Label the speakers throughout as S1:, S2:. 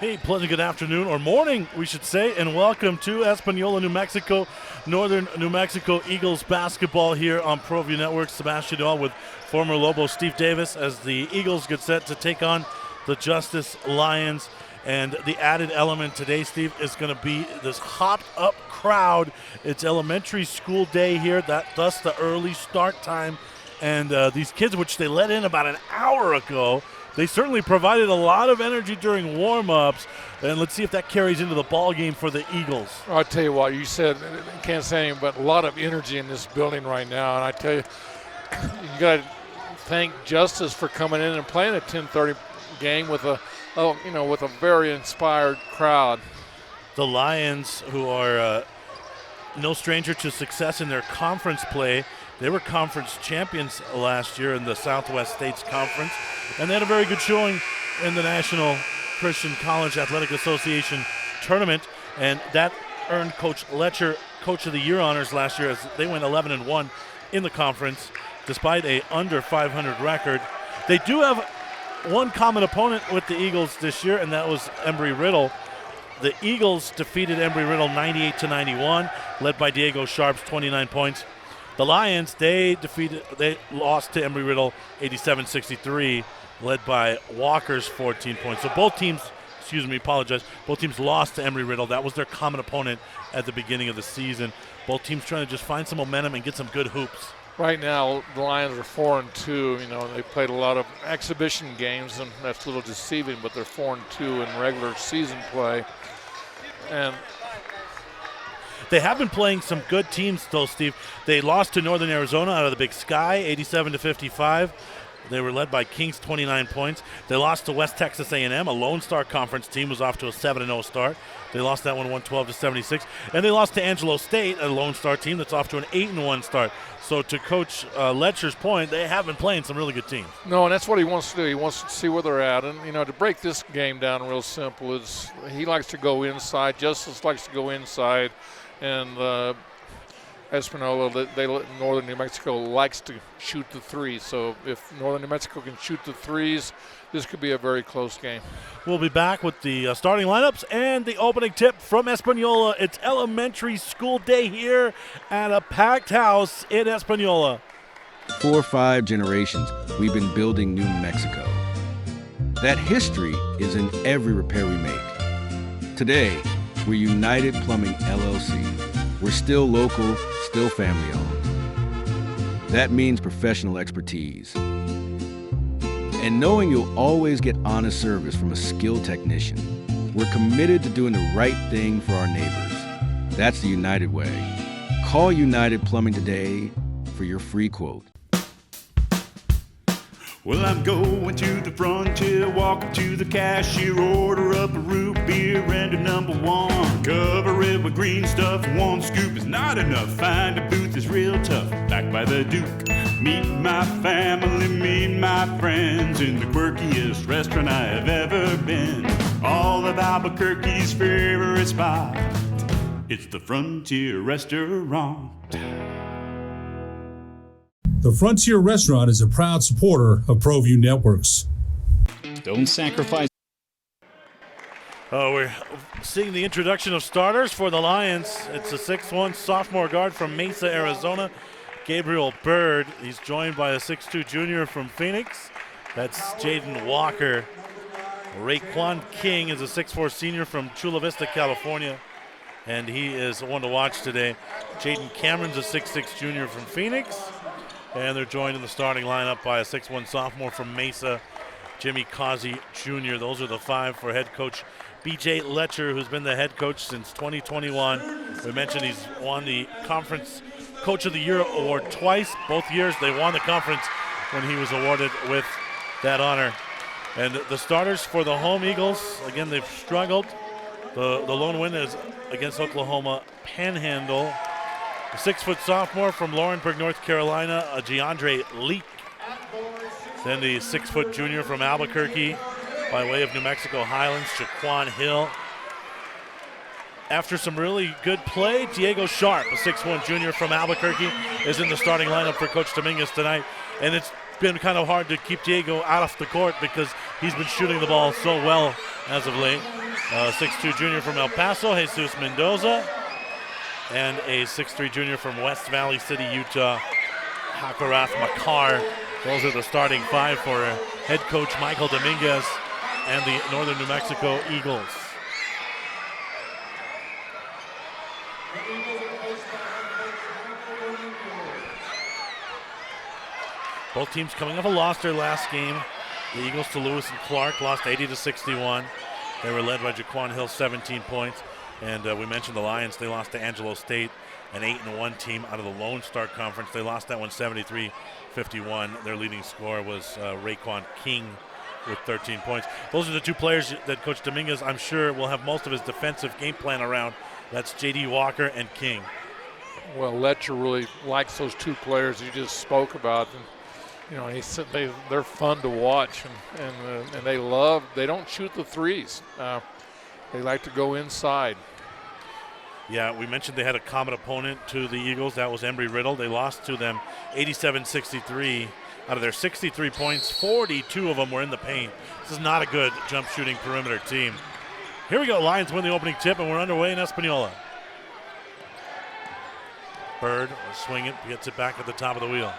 S1: Hey, pleasant good afternoon, or morning, we should say, and welcome to Espanola, New Mexico, Northern New Mexico Eagles basketball here on ProView Network. Sebastian Dahl with former Lobo Steve Davis as the Eagles get set to take on the Justice Lions. And the added element today, Steve, is going to be this hopped-up crowd. It's elementary school day here, thus the early start time. And these kids, which they let in about an hour ago, they certainly provided a lot of energy during warm-ups, and let's see if that carries into the ball game for the Eagles.
S2: I'll tell you what, you said, can't say anything, but a lot of energy in this building right now, and I tell you, you got to thank Justice for coming in and playing a 10:30 game with a very inspired crowd.
S1: The Lions, who are no stranger to success in their conference play, they were conference champions last year in the Southwest States Conference, and they had a very good showing in the National Christian College Athletic Association tournament, and that earned Coach Letcher Coach of the Year honors last year as they went 11-1 in the conference despite a under 500 record. They do have one common opponent with the Eagles this year, and that was Embry-Riddle. The Eagles defeated Embry-Riddle 98-91, led by Diego Sharp's 29 points. The Lions, they lost to Embry-Riddle 87-63, led by Walker's 14 points. So both teams lost to Embry-Riddle. That was their common opponent at the beginning of the season. Both teams trying to just find some momentum and get some good hoops.
S2: Right now, the Lions are 4-2. They played a lot of exhibition games, and that's a little deceiving, but they're 4-2 in regular season play. And
S1: they have been playing some good teams, though, Steve. They lost to Northern Arizona out of the Big Sky, 87-55. They were led by Kings, 29 points. They lost to West Texas A&M, a Lone Star Conference team, was off to a 7-0 start. They lost that one 112-76. And they lost to Angelo State, a Lone Star team that's off to an 8-1 start. So to Coach Letcher's point, they have been playing some really good teams.
S2: No, and that's what he wants to do. He wants to see where they're at. And, to break this game down real simple is he likes to go inside. Justice likes to go inside. And Espanola, Northern New Mexico likes to shoot the threes. So if Northern New Mexico can shoot the threes, this could be a very close game.
S1: We'll be back with the starting lineups and the opening tip from Espanola. It's elementary school day here at a packed house in Espanola.
S3: 4 or 5 generations, we've been building New Mexico. That history is in every repair we make. Today, we're United Plumbing LLC. We're still local, still family-owned. That means professional expertise. And knowing you'll always get honest service from a skilled technician, we're committed to doing the right thing for our neighbors. That's the United way. Call United Plumbing today for your free quote.
S4: Well, I'm going to the frontier, walk up to the cashier, order up a root beer and a number 1. Cover it with green stuff, 1 scoop is not enough. Find a booth is real tough, back by the Duke. Meet my family, meet my friends in the quirkiest restaurant I have ever been. All of Albuquerque's favorite spot, it's the Frontier Restaurant.
S5: The Frontier Restaurant is a proud supporter of ProView Networks.
S6: Don't sacrifice.
S1: We're seeing the introduction of starters for the Lions. It's a 6'1 sophomore guard from Mesa, Arizona, Gabriel Bird. He's joined by a 6'2 junior from Phoenix. That's Jaden Walker. Raekwon King is a 6'4 senior from Chula Vista, California, and he is one to watch today. Jaden Cameron's a 6'6 junior from Phoenix. And they're joined in the starting lineup by a 6'1 sophomore from Mesa, Jimmy Causey Jr. Those are the 5 for head coach B.J. Letcher, who's been the head coach since 2021. We mentioned he's won the Conference Coach of the Year award twice. Both years they won the conference when he was awarded with that honor. And the starters for the home Eagles, again, they've struggled. The lone win is against Oklahoma Panhandle. A 6' sophomore from Laurinburg, North Carolina, DeAndre Leak. Then the 6' junior from Albuquerque by way of New Mexico Highlands, Jaquan Hill. After some really good play, Diego Sharp, a 6'1 junior from Albuquerque, is in the starting lineup for Coach Dominguez tonight. And it's been kind of hard to keep Diego out of the court because he's been shooting the ball so well as of late. 6'2 junior from El Paso, Jesus Mendoza, and a 6'3 junior from West Valley City, Utah, Hakarath Makar. Those are the starting five for head coach Michael Dominguez and the Northern New Mexico Eagles. Both teams coming off a loss their last game. The Eagles to Lewis and Clark lost 80-61. They were led by Jaquan Hill, 17 points. And we mentioned the Lions. They lost to Angelo State, an 8-1 team out of the Lone Star Conference. They lost that one 73-51. Their leading scorer was Raekwon King with 13 points. Those are the two players that Coach Dominguez, I'm sure, will have most of his defensive game plan around. That's J.D. Walker and King.
S2: Well, Letcher really likes those two players you just spoke about. And, you know, he said they're fun to watch, and they don't shoot the threes. They like to go inside.
S1: Yeah, we mentioned they had a common opponent to the Eagles. That was Embry-Riddle. They lost to them 87-63. Out of their 63 points, 42 of them were in the paint. This is not a good jump shooting perimeter team. Here we go. Lions win the opening tip, and we're underway in Espanola. Bird will swing it, gets it back at the top of the wheel.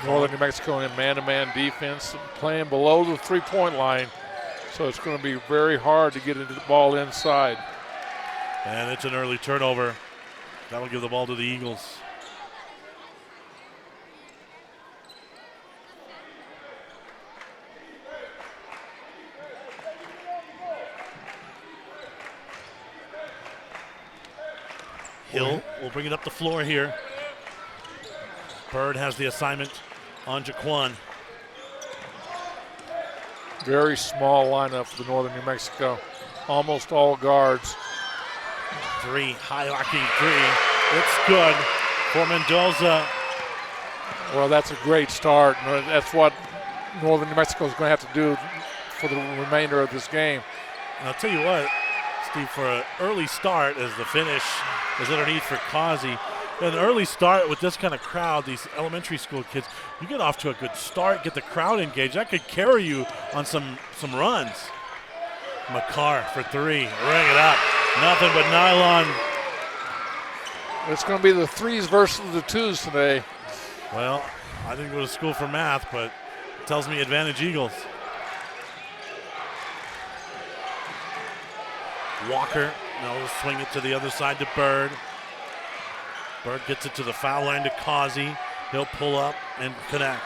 S2: Northern New Mexico in man-to-man defense, playing below the three-point line. So it's going to be very hard to get into the ball inside.
S1: And it's an early turnover. That'll give the ball to the Eagles. Hill will bring it up the floor here. Bird has the assignment on Jaquan.
S2: Very small lineup for the Northern New Mexico. Almost all guards.
S1: Three, high arcing three. It's good for Mendoza.
S2: Well, that's a great start. That's what Northern New Mexico is going to have to do for the remainder of this game.
S1: And I'll tell you what, Steve, for an early start as the finish is underneath for Causey. An early start with this kind of crowd, these elementary school kids, you get off to a good start, get the crowd engaged. That could carry you on some runs. Makar for three, ring it up. Nothing but nylon.
S2: It's going to be the threes versus the twos today.
S1: Well, I didn't go to school for math, but it tells me advantage Eagles. Walker, no, swing it to the other side to Bird. Bird gets it to the foul line to Causey. He'll pull up and connect.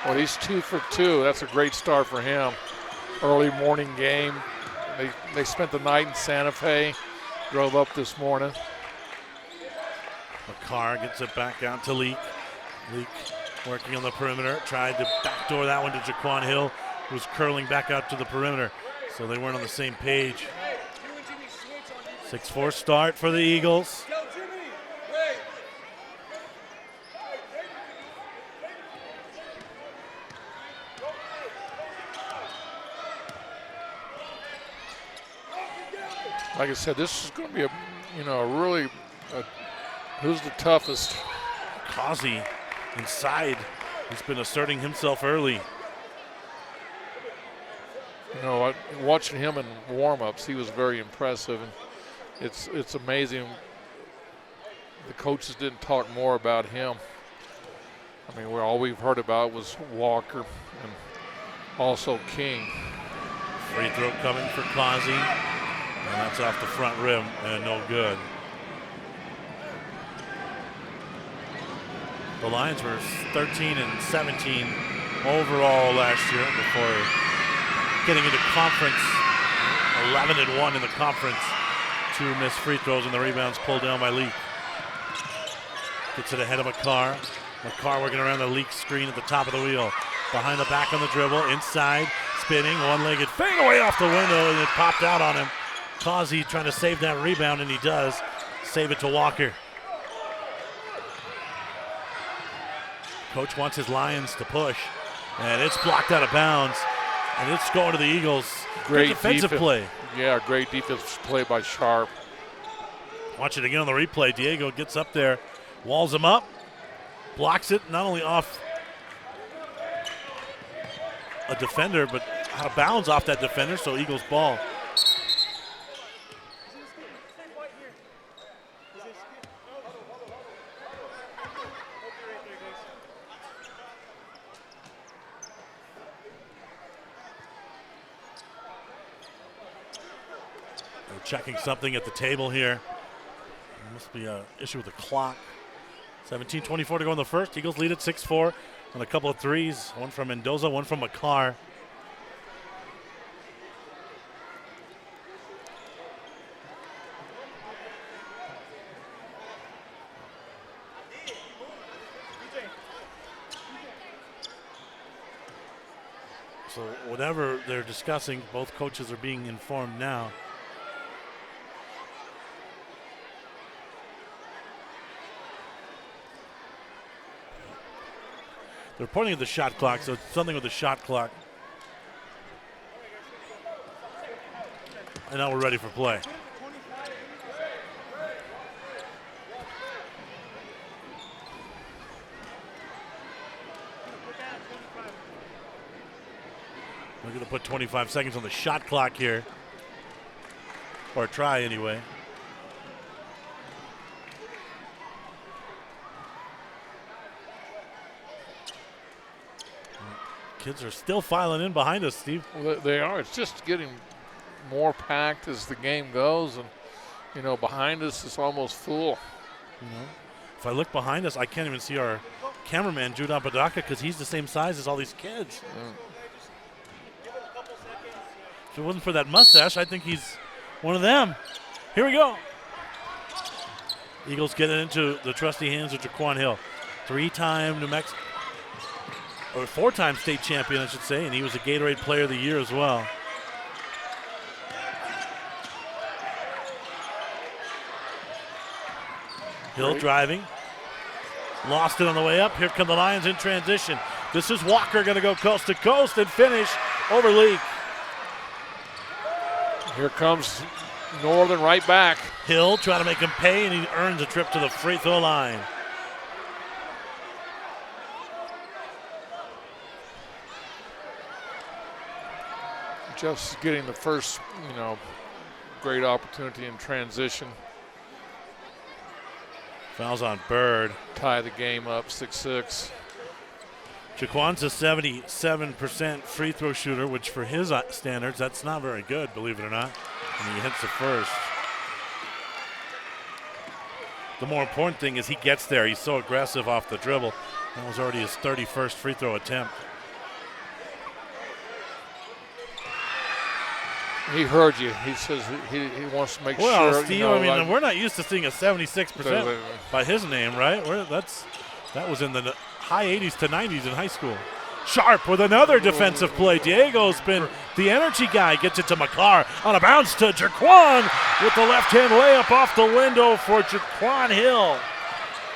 S2: Well, he's 2 for 2. That's a great start for him. Early morning game. They spent the night in Santa Fe. Drove up this morning.
S1: Makar gets it back out to Leak. Leak working on the perimeter. Tried to backdoor that one to Jaquan Hill, who's curling back out to the perimeter. So they weren't on the same page. 6-4 start for the Eagles.
S2: Like I said, this is going to be who's the toughest?
S1: Causey inside. He's been asserting himself early.
S2: You know, watching him in warm-ups, he was very impressive, and it's amazing. The coaches didn't talk more about him. I mean, all we've heard about was Walker and also King.
S1: Free throw coming for Causey. And that's off the front rim and no good. The Lions were 13-17 overall last year before getting into conference. 11-1 in the conference. 2 missed free throws and the rebounds pulled down by Leak. Gets it ahead of Makar. Makar working around the Leak screen at the top of the wheel. Behind the back on the dribble, inside, spinning, one-legged fade away off the window, and it popped out on him. Causey trying to save that rebound, and he does. Save it to Walker. Coach wants his Lions to push, and it's blocked out of bounds, and it's going to the Eagles.
S2: Great
S1: defensive play.
S2: Yeah, great defensive play by Sharp.
S1: Watch it again on the replay. Diego gets up there, walls him up, blocks it, not only off a defender, but out of bounds off that defender, so Eagles ball. They're checking something at the table here. There must be an issue with the clock. 17:24 to go in the first. Eagles lead at 6-4 on a couple of threes. One from Mendoza, one from McCarr. So whatever they're discussing, both coaches are being informed now. They're pointing at the shot clock, so it's something with the shot clock. And now we're ready for play. We're going to put 25 seconds on the shot clock here. Or try anyway. Kids are still filing in behind us, Steve.
S2: Well, they are. It's just getting more packed as the game goes, and you know, behind us it's almost full.
S1: You know, if I look behind us, I can't even see our cameraman Judah Badaka because he's the same size as all these kids. If it wasn't for that mustache, I think he's one of them. Here we go. Eagles get it into the trusty hands of Jaquan Hill, three-time New Mexico. Or four-time state champion, I should say, and he was a Gatorade Player of the Year as well. Hill driving. Lost it on the way up. Here come the Lions in transition. This is Walker going to go coast to coast and finish over Leak.
S2: Here comes Northern right back.
S1: Hill trying to make him pay, and he earns a trip to the free throw line.
S2: Just getting the first, you know, great opportunity in transition.
S1: Fouls on Bird.
S2: Tie the game up 6-6.
S1: Jaquan's a 77% free throw shooter, which for his standards, that's not very good, believe it or not. And he hits the first. The more important thing is he gets there. He's so aggressive off the dribble. That was already his 31st free throw attempt.
S2: He heard you. He says he wants to make sure.
S1: Well, Steve,
S2: you know,
S1: I mean, we're not used to seeing a 76% by his name, right? That was in the high 80s to 90s in high school. Sharp with another defensive play. Diego's been the energy guy. Gets it to McCarr on a bounce to Jaquan with the left-hand layup off the window for Jaquan Hill.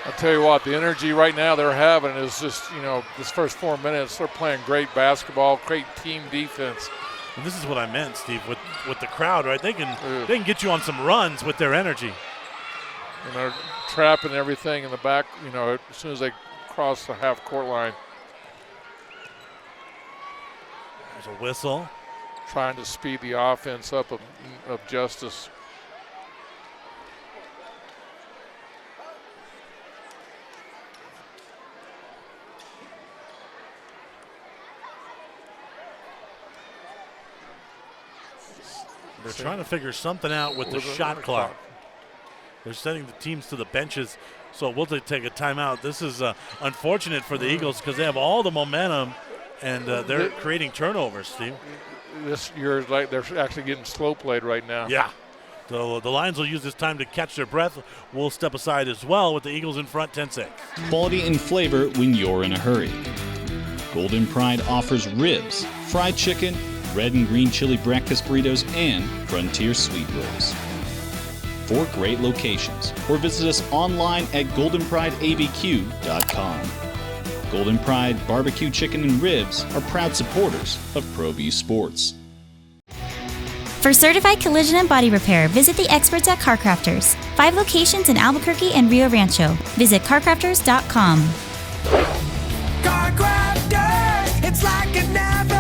S2: I'll tell you what, the energy right now they're having is just, you know, this first 4 minutes, they're playing great basketball, great team defense.
S1: And this is what I meant, Steve, with the crowd, right? They can get you on some runs with their energy.
S2: And they're trapping everything in the back, you know, as soon as they cross the half-court line.
S1: There's a whistle.
S2: Trying to speed the offense up of Justice.
S1: They're trying to figure something out with the shot clock. They're sending the teams to the benches, so we'll take a timeout. This is unfortunate for the Eagles because they have all the momentum, and they're creating turnovers, Steve.
S2: This year, like they're actually getting slow played right now.
S1: Yeah. So the Lions will use this time to catch their breath. We'll step aside as well with the Eagles in front 10-6.
S6: Quality and flavor when you're in a hurry. Golden Pride offers ribs, fried chicken, red and green chili breakfast burritos, and Frontier sweet rolls. 4 great locations, or visit us online at goldenprideabq.com. Golden Pride Barbecue Chicken and Ribs are proud supporters of ProView Sports.
S7: For certified collision and body repair, visit the experts at CarCrafters. 5 locations in Albuquerque and Rio Rancho. Visit carcrafters.com.
S8: CarCrafters, it's like it never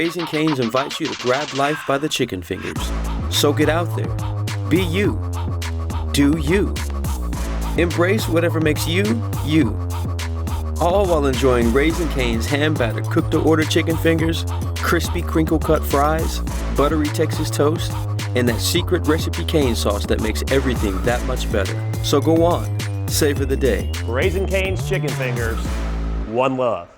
S8: Raising Cane's invites you to grab life by the chicken fingers. So get out there. Be you. Do you. Embrace whatever makes you, you. All while enjoying Raising Cane's hand-battered cooked-to-order chicken fingers, crispy crinkle-cut fries, buttery Texas toast, and that secret recipe cane sauce that makes everything that much better. So go on, savor the day.
S9: Raising Cane's chicken fingers, one love.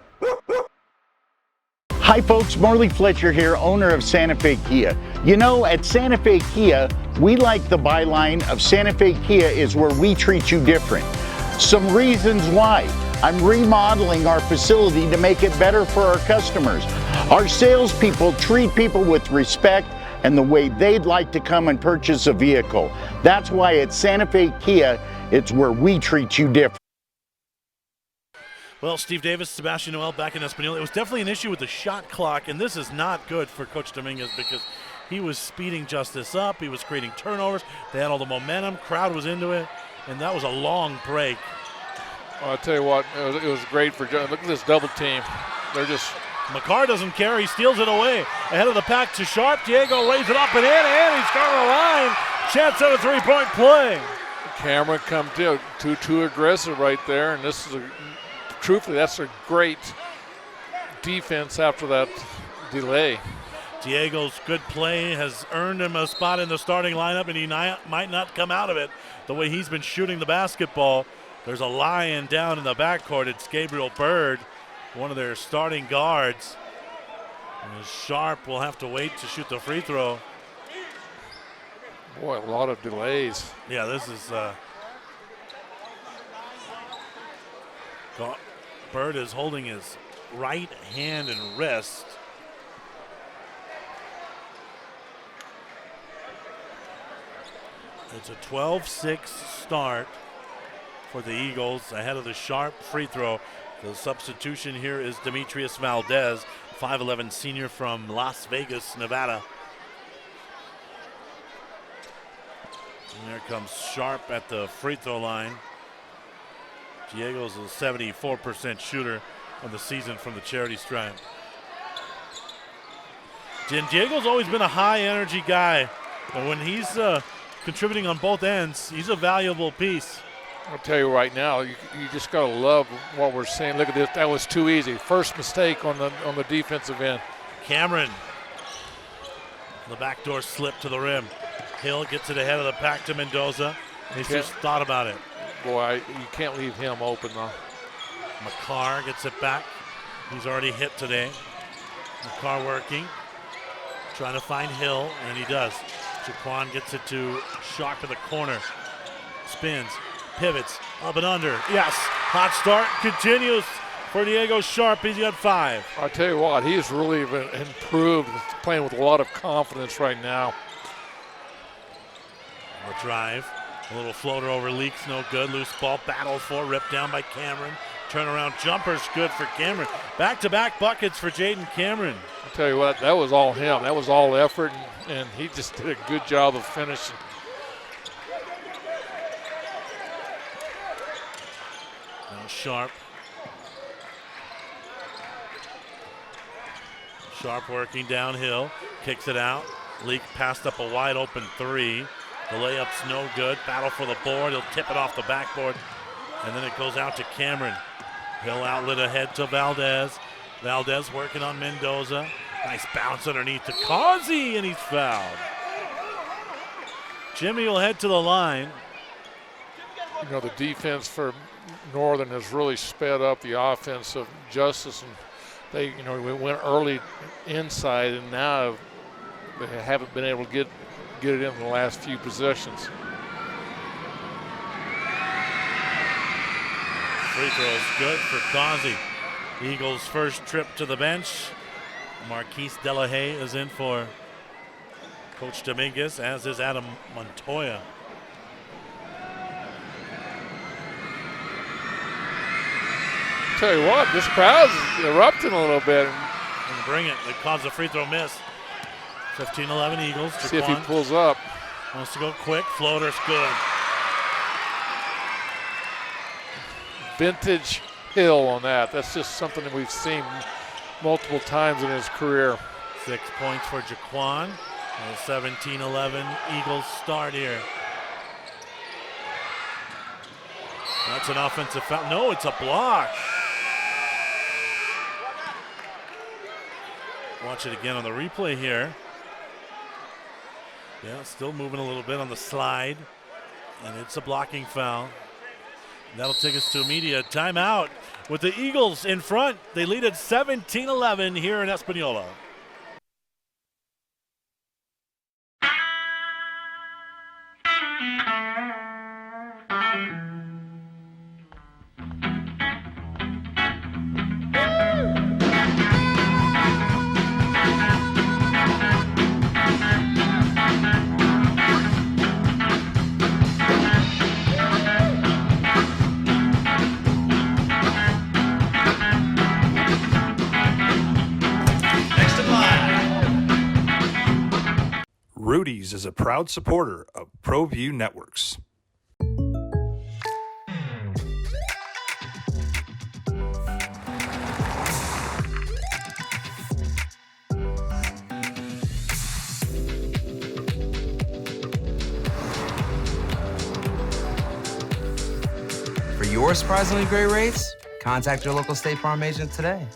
S10: Hi folks, Marley Fletcher here, owner of Santa Fe Kia. You know, at Santa Fe Kia, we like the byline of Santa Fe Kia is where we treat you different. Some reasons why. I'm remodeling our facility to make it better for our customers. Our salespeople treat people with respect and the way they'd like to come and purchase a vehicle. That's why at Santa Fe Kia, it's where we treat you different.
S1: Well, Steve Davis, Sebastian Noel back in Espanola. It was definitely an issue with the shot clock, and this is not good for Coach Dominguez because he was speeding Justice up. He was creating turnovers. They had all the momentum. Crowd was into it, and that was a long break.
S2: Well, I'll tell you what, it was great for John. Look at this double team. They're just...
S1: McCarr doesn't care. He steals it away. Ahead of the pack to Sharp. Diego lays it up and in, and he's got a line. Chance at a three-point play.
S2: Cameron come too aggressive right there, and this is truthfully, that's a great defense after that delay.
S1: Diego's good play has earned him a spot in the starting lineup, and he might not come out of it the way he's been shooting the basketball. There's a lion down in the backcourt. It's Gabriel Bird, one of their starting guards. And Sharp will have to wait to shoot the free throw.
S2: Boy, a lot of delays.
S1: Yeah, this is Bird is holding his right hand and wrist. It's a 12-6 start for the Eagles ahead of the Sharp free throw. The substitution here is Demetrius Valdez, 5'11" senior from Las Vegas, Nevada. And there comes Sharp at the free throw line. Diego's a 74% shooter on the season from the charity stripe. Diego's always been a high energy guy, but when he's contributing on both ends, he's a valuable piece.
S2: I'll tell you right now, you just gotta love what we're seeing. Look at this, that was too easy. First mistake on the defensive end.
S1: Cameron, the backdoor slip to the rim. Hill gets it ahead of the pack to Mendoza. He's just thought about it.
S2: Boy, you can't leave him open though.
S1: McCarr gets it back. He's already hit today. McCarr working, trying to find Hill, and he does. Jaquan gets it to Sharp in the corner. Spins, pivots, up and under. Yes, hot start continues for Diego Sharp. He's got 5.
S2: I'll tell you what, he's really improved, playing with a lot of confidence right now.
S1: A drive, a little floater over Leaks, no good. Loose ball, battle for, ripped down by Cameron. Turnaround jumper's good for Cameron. Back-to-back buckets for Jaden Cameron.
S2: I'll tell you what, that was all him. That was all effort, and he just did a good job of finishing.
S1: Now Sharp. Sharp working downhill, kicks it out. Leak passed up a wide open 3. The layup's no good. Battle for the board. He'll tip it off the backboard. And then it goes out to Cameron. Hill outlet ahead to Valdez. Valdez working on Mendoza. Nice bounce underneath to Causey, and he's fouled. Jimmy will head to the line.
S2: You know, the defense for Northern has really sped up the offense of Justice, and they, you know, we went early inside, and now they haven't been able to get it in the last few possessions.
S1: Free throw is good for Causey. Eagles' first trip to the bench. Marquise Delahaye is in for Coach Dominguez, as is Adam Montoya.
S2: Tell you what, this crowd's erupting a little bit.
S1: And bring it. It caused a free throw miss. 15-11 Eagles.
S2: See if he pulls up.
S1: Wants to go quick. Floater's good.
S2: Vintage Hill on that. That's just something that we've seen multiple times in his career.
S1: 6 points for Jaquan. 17-11 Eagles start here. That's an offensive foul. No, it's a block. Watch it again on the replay here. Yeah, still moving a little bit on the slide. And it's a blocking foul. That'll take us to immediate timeout with the Eagles in front. They lead at 17-11 here in Espanola.
S11: Rudy's is a proud supporter of ProView Networks.
S12: For your surprisingly great rates, contact your local State Farm agent today.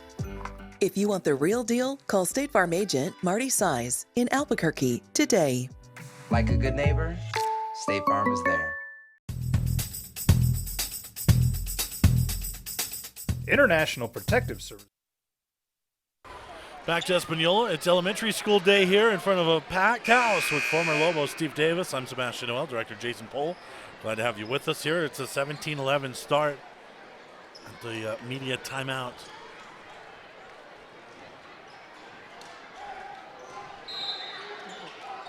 S13: If you want the real deal, call State Farm agent Marty Size in Albuquerque today.
S12: Like a good neighbor, State Farm is there.
S11: International Protective Service.
S1: Back to Espanola. It's elementary school day here in front of a packed house with former Lobo Steve Davis. I'm Sebastian Noel, Director Jason Pohl. Glad to have you with us here. It's a 17-11 start at the media timeout.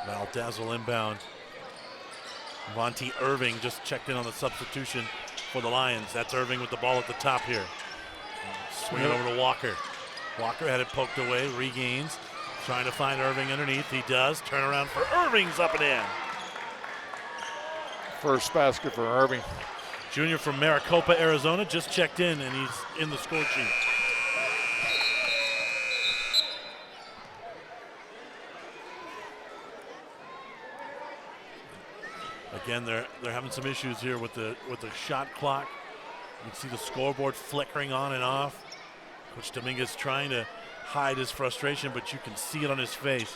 S1: Valdez will inbound. Monty Irving just checked in on the substitution for the Lions. That's Irving with the ball at the top here. Swing it over to Walker. Walker had it poked away, regains. Trying to find Irving underneath. He does. Turn around for Irving's up and in.
S2: First basket for Irving.
S1: Junior from Maricopa, Arizona, just checked in, and he's in the score sheet. Again, they're having some issues here with the shot clock. You can see the scoreboard flickering on and off. Coach Dominguez trying to hide his frustration, but you can see it on his face.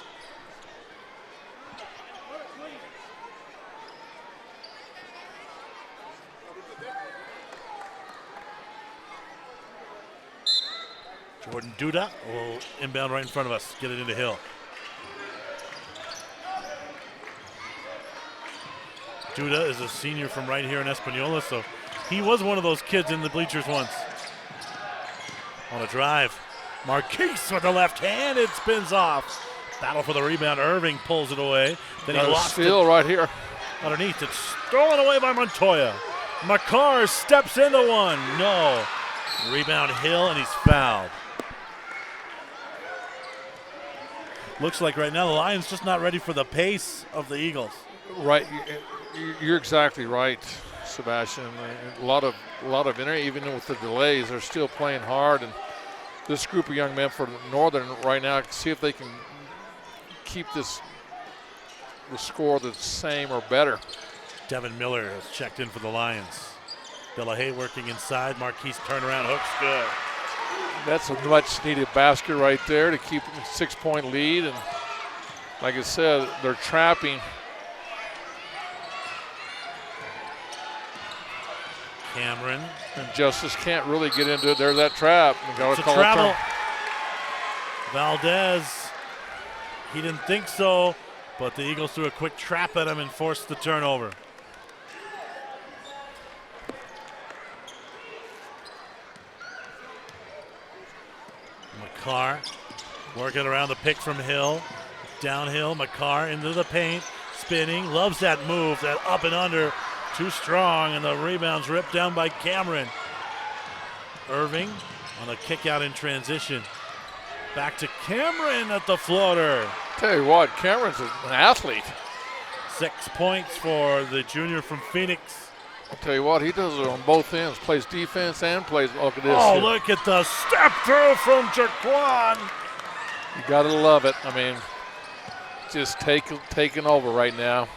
S1: Jordan Duda will inbound right in front of us, get it into Hill. Duda is a senior from right here in Espanola, so he was one of those kids in the bleachers once. On a drive, Marquise with the left hand, it spins off. Battle for the rebound, Irving pulls it away. Then he lost
S2: steal right here.
S1: Underneath, it's stolen away by Montoya. McCarr steps into one, no. Rebound Hill, and he's fouled. Looks like right now the Lions just not ready for the pace of the Eagles.
S2: Right, you're exactly right, Sebastian. A lot of energy, even with the delays, they're still playing hard. And this group of young men for Northern right now, see if they can keep the score the same or better.
S1: Devin Miller has checked in for the Lions. Delahaye working inside. Marquise turnaround, hook's good.
S2: That's a much-needed basket right there to keep a 6-point lead. And like I said, they're trapping.
S1: Cameron.
S2: And Justice can't really get into it. There's that trap.
S1: It's a travel. Valdez, he didn't think so, but the Eagles threw a quick trap at him and forced the turnover. McCarr working around the pick from Hill. Downhill, McCarr into the paint, spinning, loves that move, that up and under. Too strong, and the rebound's ripped down by Cameron. Irving on a kick out in transition. Back to Cameron at the floater.
S2: Tell you what, Cameron's an athlete.
S1: 6 points for the junior from Phoenix.
S2: I'll tell you what, he does it on both ends. Plays defense and plays, look at this.
S1: Oh, look at the step through from Jaquan.
S2: You got to love it. I mean, just taking over right now.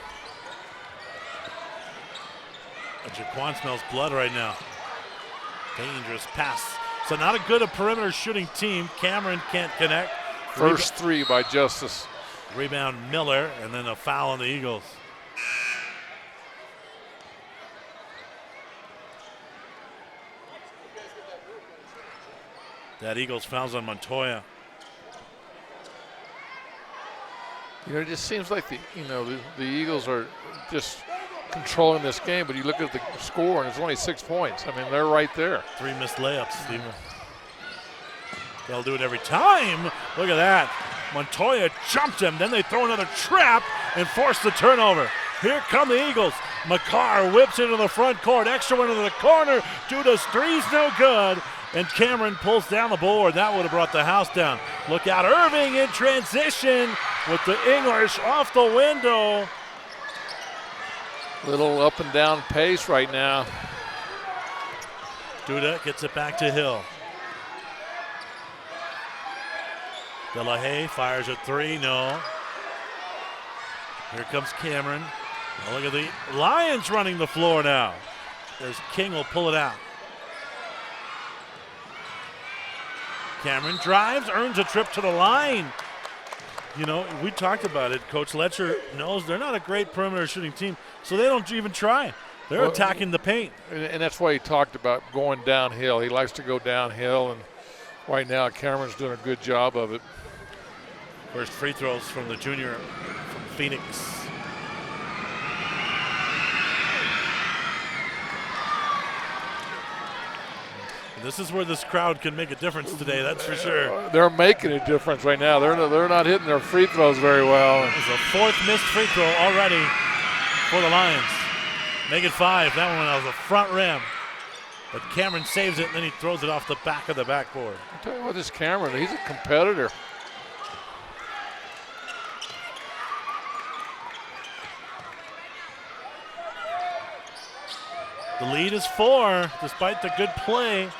S1: Jaquan smells blood right now. Dangerous pass. So not a good perimeter shooting team. Cameron can't connect.
S2: First three by Justice.
S1: Rebound Miller, and then a foul on the Eagles. That Eagles fouls on Montoya.
S2: You know, it just seems like the Eagles are just controlling this game, but you look at the score and it's only 6 points. I mean, they're right there.
S1: 3 missed layups, Steve. They'll do it every time. Look at that. Montoya jumped him. Then they throw another trap and force the turnover. Here come the Eagles. McCarr whips into the front court. Extra one into the corner. Duda's three's no good. And Cameron pulls down the board. That would have brought the house down. Look out, Irving in transition with the English off the window.
S2: Little up and down pace right now.
S1: Duda gets it back to Hill. De La Haye fires a three, no. Here comes Cameron. Now look at the Lions running the floor now. There's King will pull it out. Cameron drives, earns a trip to the line. You know, we talked about it. Coach Letcher knows they're not a great perimeter shooting team, so they don't even try. They're attacking the paint.
S2: And that's why he talked about going downhill. He likes to go downhill, and right now Cameron's doing a good job of it.
S1: First free throws from the junior from Phoenix. And this is where this crowd can make a difference today, that's for sure.
S2: They're making a difference right now. They're not hitting their free throws very well.
S1: There's a fourth missed free throw already for the Lions. Make it 5. That one was a front rim. But Cameron saves it, and then he throws it off the back of the backboard.
S2: I'll tell you what, this Cameron, he's a competitor.
S1: The lead is 4, despite the good play.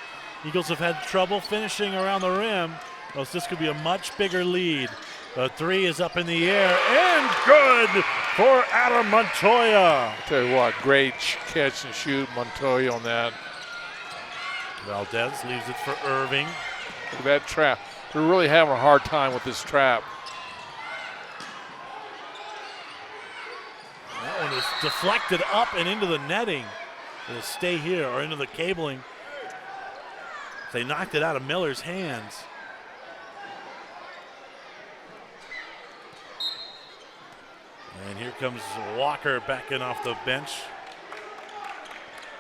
S1: Eagles have had trouble finishing around the rim. Else this could be a much bigger lead. The 3 is up in the air and good for Adam Montoya.
S2: I'll tell you what, great catch and shoot, Montoya on that.
S1: Valdez leaves it for Irving.
S2: Look at that trap. They're really having a hard time with this trap.
S1: That one is deflected up and into the netting. It'll stay here or into the cabling. They knocked it out of Miller's hands. And here comes Walker back in off the bench.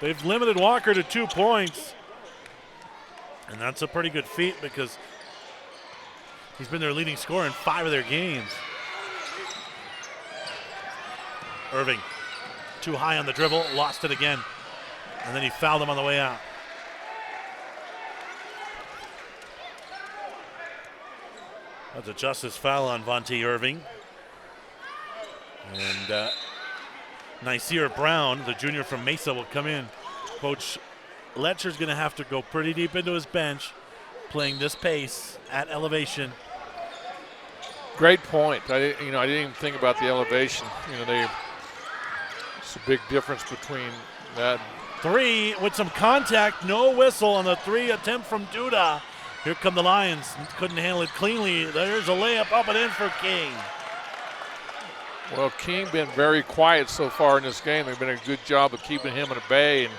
S1: They've limited Walker to 2 points. And that's a pretty good feat because he's been their leading scorer in 5 of their games. Irving, too high on the dribble, lost it again. And then he fouled him on the way out. That's a justice foul on Vontae Irving. And Nasir Brown, the junior from Mesa, will come in. Coach Letcher's going to have to go pretty deep into his bench, playing this pace at elevation.
S2: Great point. I didn't even think about the elevation. It's a big difference between that.
S1: 3 with some contact, no whistle on the 3 attempt from Duda. Here come the Lions. Couldn't handle it cleanly. There's a layup up and in for King.
S2: Well, King been very quiet so far in this game. They've been a good job of keeping him at bay and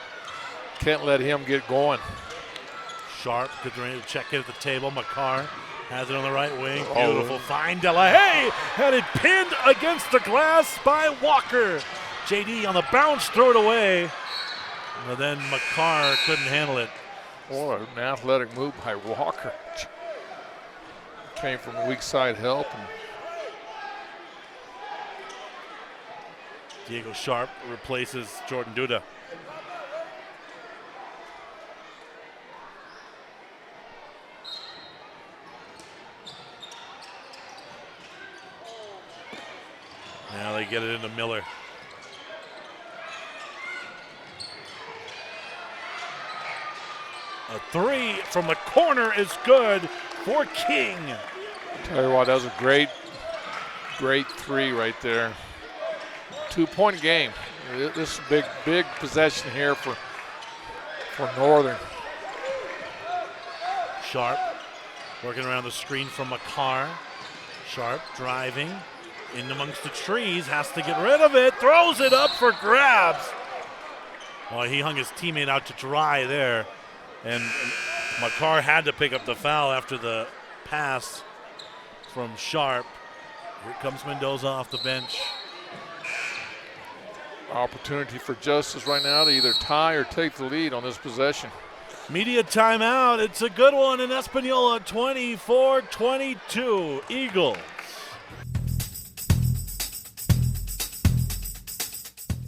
S2: can't let him get going.
S1: Sharp, good ready to check in at the table. McCarr has it on the right wing. Beautiful find. De La Haye had it pinned against the glass by Walker. JD on the bounce, throw it away. But then McCarr couldn't handle it.
S2: What an athletic move by Walker. Came from weak side help.
S1: Diego Sharp replaces Jordan Duda. Now they get it into Miller. A 3 from the corner is good for King.
S2: Tell you what, that was a great three right there. 2-point game. This is a big possession here for Northern.
S1: Sharp working around the screen from McCarr. Sharp driving in amongst the trees, has to get rid of it, throws it up for grabs. Oh, he hung his teammate out to dry there, and McCarr had to pick up the foul after the pass from Sharp. Here comes Mendoza off the bench.
S2: Opportunity for Justice right now to either tie or take the lead on this possession.
S1: Media timeout. It's a good one in Espanola, 24-22, Eagles.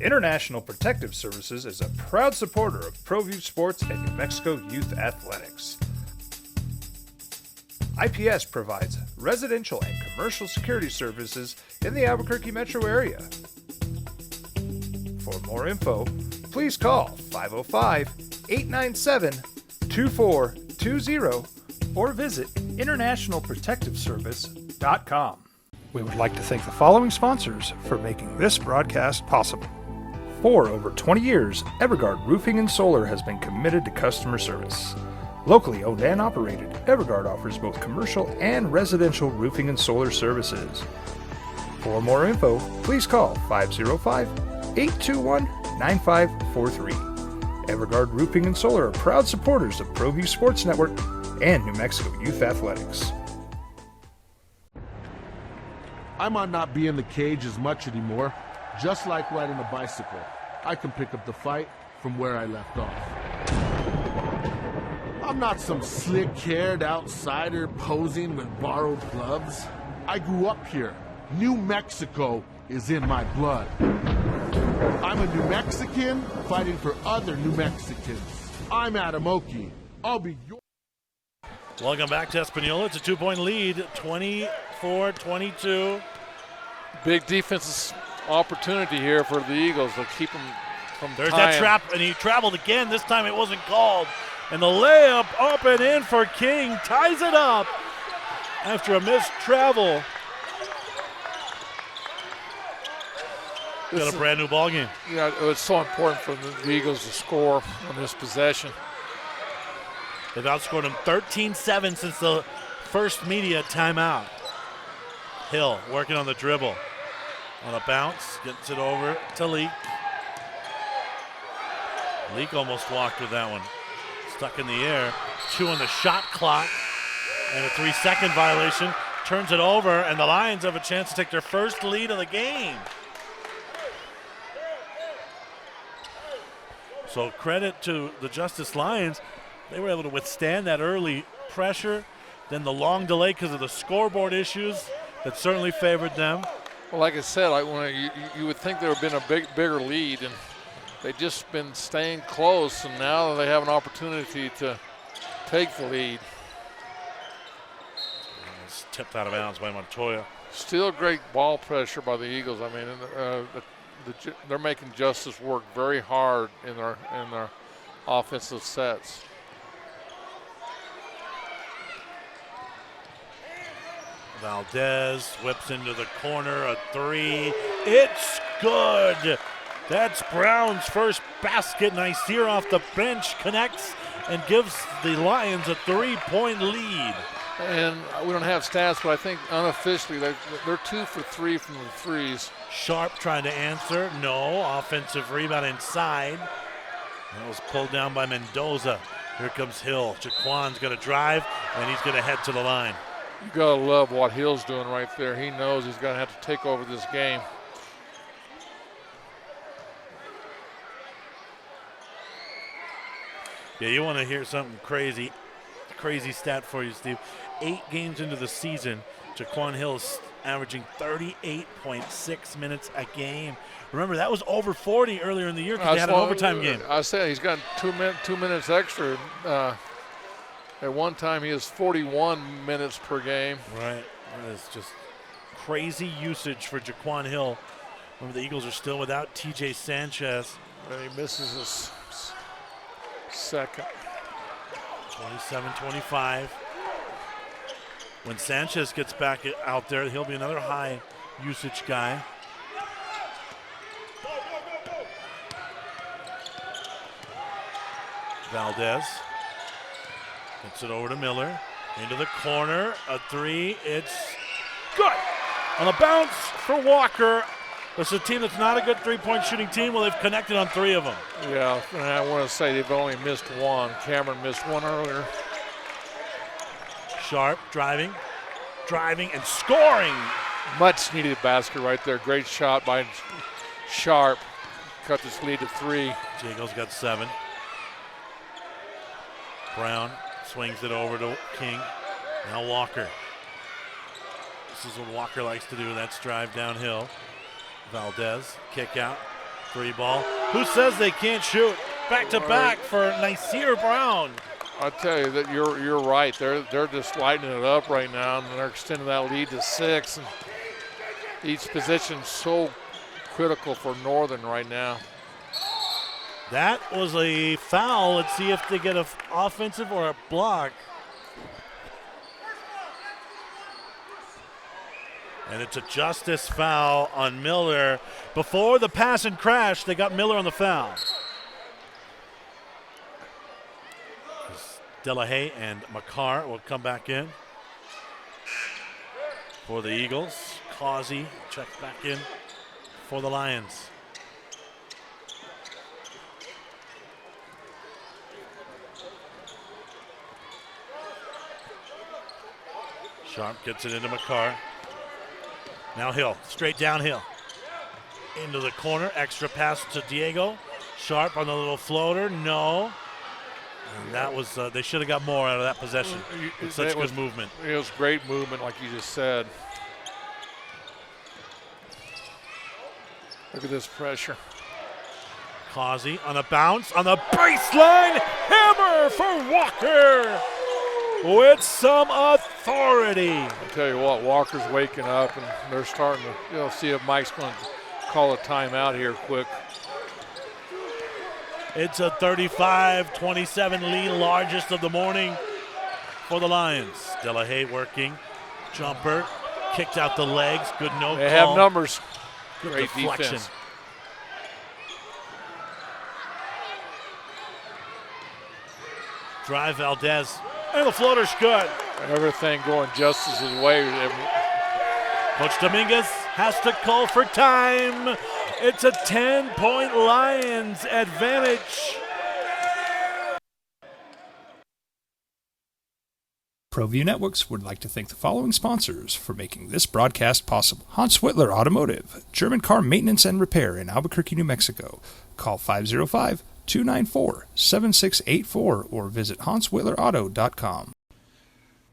S11: International Protective Services is a proud supporter of ProView Sports and New Mexico Youth Athletics. IPS provides residential and commercial security services in the Albuquerque metro area. For more info, please call 505-897-2420 or visit internationalprotectiveservice.com. We would like to thank the following sponsors for making this broadcast possible. For over 20 years, Evergard Roofing and Solar has been committed to customer service. Locally owned and operated, Evergard offers both commercial and residential roofing and solar services. For more info, please call 505-821-9543. Evergard Roofing and Solar are proud supporters of ProView Sports Network and New Mexico Youth Athletics.
S14: I might not be in the cage as much anymore. Just like riding a bicycle, I can pick up the fight from where I left off. I'm not some slick-haired outsider posing with borrowed gloves. I grew up here. New Mexico is in my blood. I'm a New Mexican fighting for other New Mexicans. I'm Adam Oki. I'll be your...
S1: Welcome back to Espanola. It's a 2-point lead, 24-22.
S2: Big defensive opportunity here for the Eagles to keep them from
S1: There's
S2: tying.
S1: that trap, and he traveled again. This time it wasn't called. And the layup up and in for King. Ties it up after a missed travel. Got a brand new ball game.
S2: Yeah, it's so important for the Eagles to score on this possession.
S1: They've outscored them 13-7 since the first media timeout. Hill working on the dribble. On a bounce, gets it over to Leak. Leak almost walked with that one. Stuck in the air. 2 on the shot clock. And a 3-second violation. Turns it over, and the Lions have a chance to take their first lead of the game. So credit to the Justice Lions. They were able to withstand that early pressure. Then the long delay because of the scoreboard issues that certainly favored them.
S2: Well, like I said, you would think there would have been a bigger lead, and they've just been staying close, and now they have an opportunity to take the lead.
S1: It's tipped out of bounds by Montoya.
S2: Still great ball pressure by the Eagles. I mean, they're making Justice work very hard in their offensive sets.
S1: Valdez whips into the corner, a 3. It's good. That's Brown's first basket. Nicer off the bench connects and gives the Lions a 3-point lead.
S2: And we don't have stats, but I think unofficially they're 2 for 3 from the threes.
S1: Sharp trying to answer. No. Offensive rebound inside. That was pulled down by Mendoza. Here comes Hill. Jaquan's going to drive, and he's going to head to the line.
S2: You gotta love what Hill's doing right there. He knows he's gonna have to take over this game.
S1: Yeah, you want to hear something crazy stat for you, Steve. 8 games into the season, Jaquan Hill's averaging 38.6 minutes a game. Remember, that was over 40 earlier in the year because they had an overtime game.
S2: I said he's got 2 minutes extra. At one time, he has 41 minutes per game.
S1: Right. That is just crazy usage for Jaquan Hill. Remember, the Eagles are still without TJ Sanchez.
S2: And he misses his second.
S1: 27-25. When Sanchez gets back out there, he'll be another high usage guy. Valdez gets it over to Miller. Into the corner. A three. It's good. On a bounce for Walker. This is a team that's not a good three-point shooting team. Well, they've connected on 3 of them.
S2: Yeah, and I want to say they've only missed one. Cameron missed one earlier.
S1: Sharp driving and scoring.
S2: Much needed basket right there. Great shot by Sharp. Cut this lead to 3.
S1: Jagle's got 7. Brown swings it over to King. Now Walker. This is what Walker likes to do. That's drive downhill. Valdez, kick out, 3 ball. Who says they can't shoot? Back to back for Nasir Brown.
S2: I tell you that you're right. They're just lighting it up right now, and they're extending that lead to 6. And each position so critical for Northern right now.
S1: That was a foul. Let's see if they get an offensive or a block. And it's a justice foul on Miller. Before the pass and crash, they got Miller on the foul. Delahaye and McCarr will come back in for the Eagles. Causey checks back in for the Lions. Sharp gets it into McCarr. Now Hill, straight downhill. Into the corner, extra pass to Diego. Sharp on the little floater, no. And that was, they should have got more out of that possession. It's such good movement.
S2: It was great movement, like you just said. Look at this pressure.
S1: Causey on a bounce, on the baseline. Hammer for Walker with some authority.
S2: I'll tell you what, Walker's waking up, and they're starting to see if Mike's going to call a timeout here quick.
S1: It's a 35-27 lead, largest of the morning for the Lions. Delahaye working, jumper, kicked out the legs, good no call.
S2: They have numbers.
S1: Good
S2: Great
S1: deflection.
S2: defense.
S1: Drive Valdez, and the floater's good.
S2: Everything going Justice's way.
S1: Coach Dominguez has to call for time. It's a 10-point Lions advantage.
S11: ProView Networks would like to thank the following sponsors for making this broadcast possible. Hans Whitler Automotive, German car maintenance and repair in Albuquerque, New Mexico. Call 505-294-7684 or visit hanswhitlerauto.com.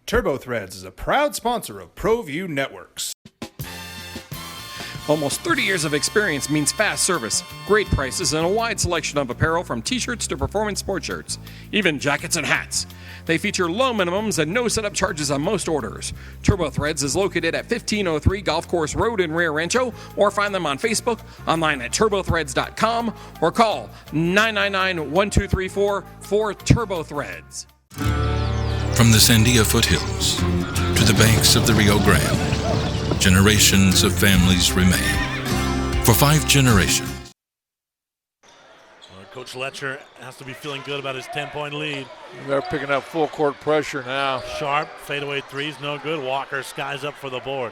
S15: Turbo Threads is a proud sponsor of ProView Networks.
S16: Almost 30 years of experience means fast service, great prices, and a wide selection of apparel from t-shirts to performance sports shirts, even jackets and hats. They feature low minimums and no setup charges on most orders. Turbo Threads is located at 1503 Golf Course Road in Rio Rancho, or find them on Facebook, online at turbothreads.com, or call 999-1234 for Turbo Threads.
S17: From the Sandia foothills to the banks of the Rio Grande, generations of families remain. For 5 generations.
S1: Coach Letcher has to be feeling good about his 10-point lead.
S2: They're picking up full court pressure now.
S1: Sharp, fadeaway threes, no good. Walker skies up for the board.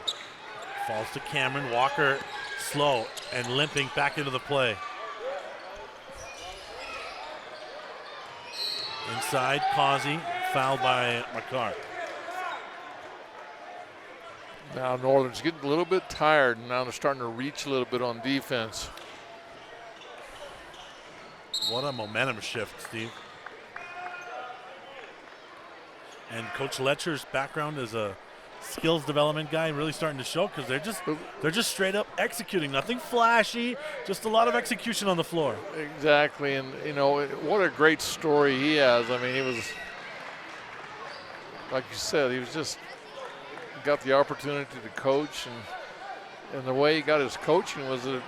S1: Falls to Cameron. Walker slow and limping back into the play. Inside, Causey, fouled by McCarr.
S2: Now Northern's getting a little bit tired, and now they're starting to reach a little bit on defense.
S1: What a momentum shift, Steve. And Coach Letcher's background as a skills development guy really starting to show, because they're just straight up executing. Nothing flashy, just a lot of execution on the floor.
S2: Exactly, and you know what a great story he has. I mean, he was, like you said, he was just got the opportunity to coach, and the way he got his coaching was that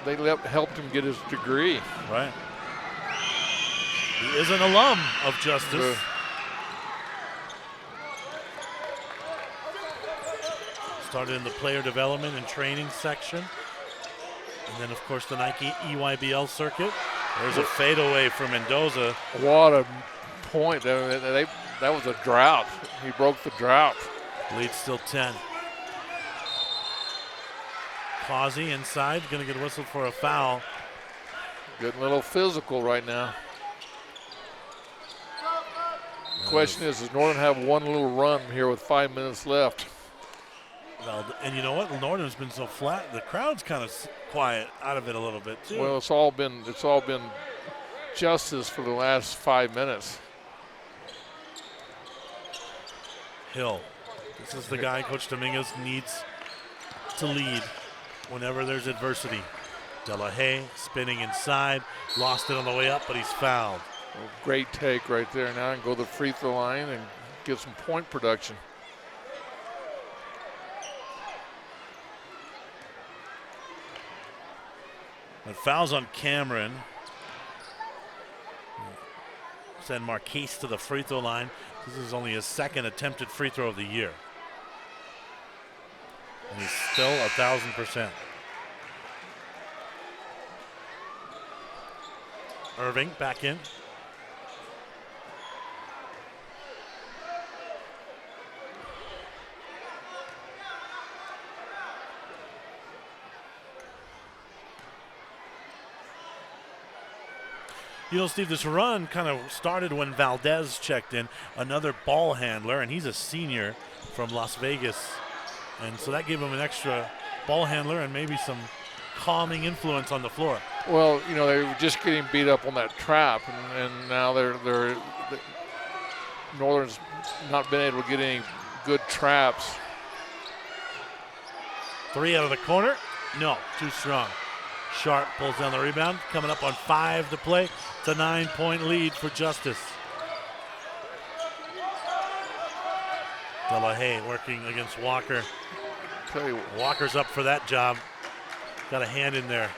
S2: they helped him get his degree.
S1: Right. He is an alum of Justice. Started in the player development and training section. And then, of course, the Nike EYBL circuit. There's a fadeaway from Mendoza.
S2: What a point. That was a drought. He broke the drought.
S1: Lead still 10. Causey inside, going to get whistled for a foul.
S2: Getting a little physical right now. The question is, does Northern have one little run here with 5 minutes left?
S1: Well, and you know what? Northern's been so flat. The crowd's kind of quiet out of it a little bit too.
S2: Well, it's all been justice for the last 5 minutes.
S1: Hill. This is the guy Coach Dominguez needs to lead whenever there's adversity. De La Haye spinning inside, lost it on the way up, but he's fouled.
S2: Well, great take right there. Now I can go to the free throw line and get some point production.
S1: And fouls on Cameron. Send Marquise to the free throw line. This is only his second attempted free throw of the year. And he's still 1,000%. Irving back in. You know, Steve, this run kind of started when Valdez checked in, another ball handler, and he's a senior from Las Vegas. And so that gave him an extra ball handler and maybe some calming influence on the floor.
S2: Well, you know, they were just getting beat up on that trap, and now they're Northern's not been able to get any good traps.
S1: 3 out of the corner. No, too strong. Sharp pulls down the rebound, coming up on 5 to play. It's a 9-point lead for Justice. De La Haye working against Walker. Walker's up for that job. Got a hand in there.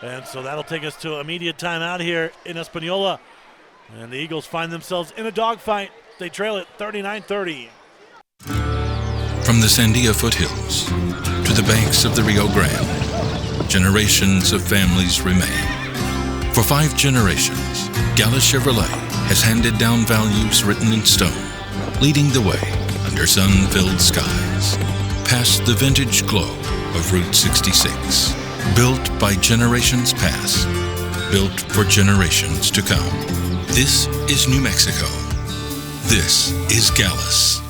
S1: And so that'll take us to immediate timeout here in Espanola. And the Eagles find themselves in a dogfight. They trail it 39-30.
S17: From the Sandia foothills to the banks of the Rio Grande, generations of families remain. For 5 generations, Gallus Chevrolet has handed down values written in stone, leading the way under sun-filled skies, past the vintage glow of Route 66. Built by generations past, built for generations to come. This is New Mexico. This is Gallus.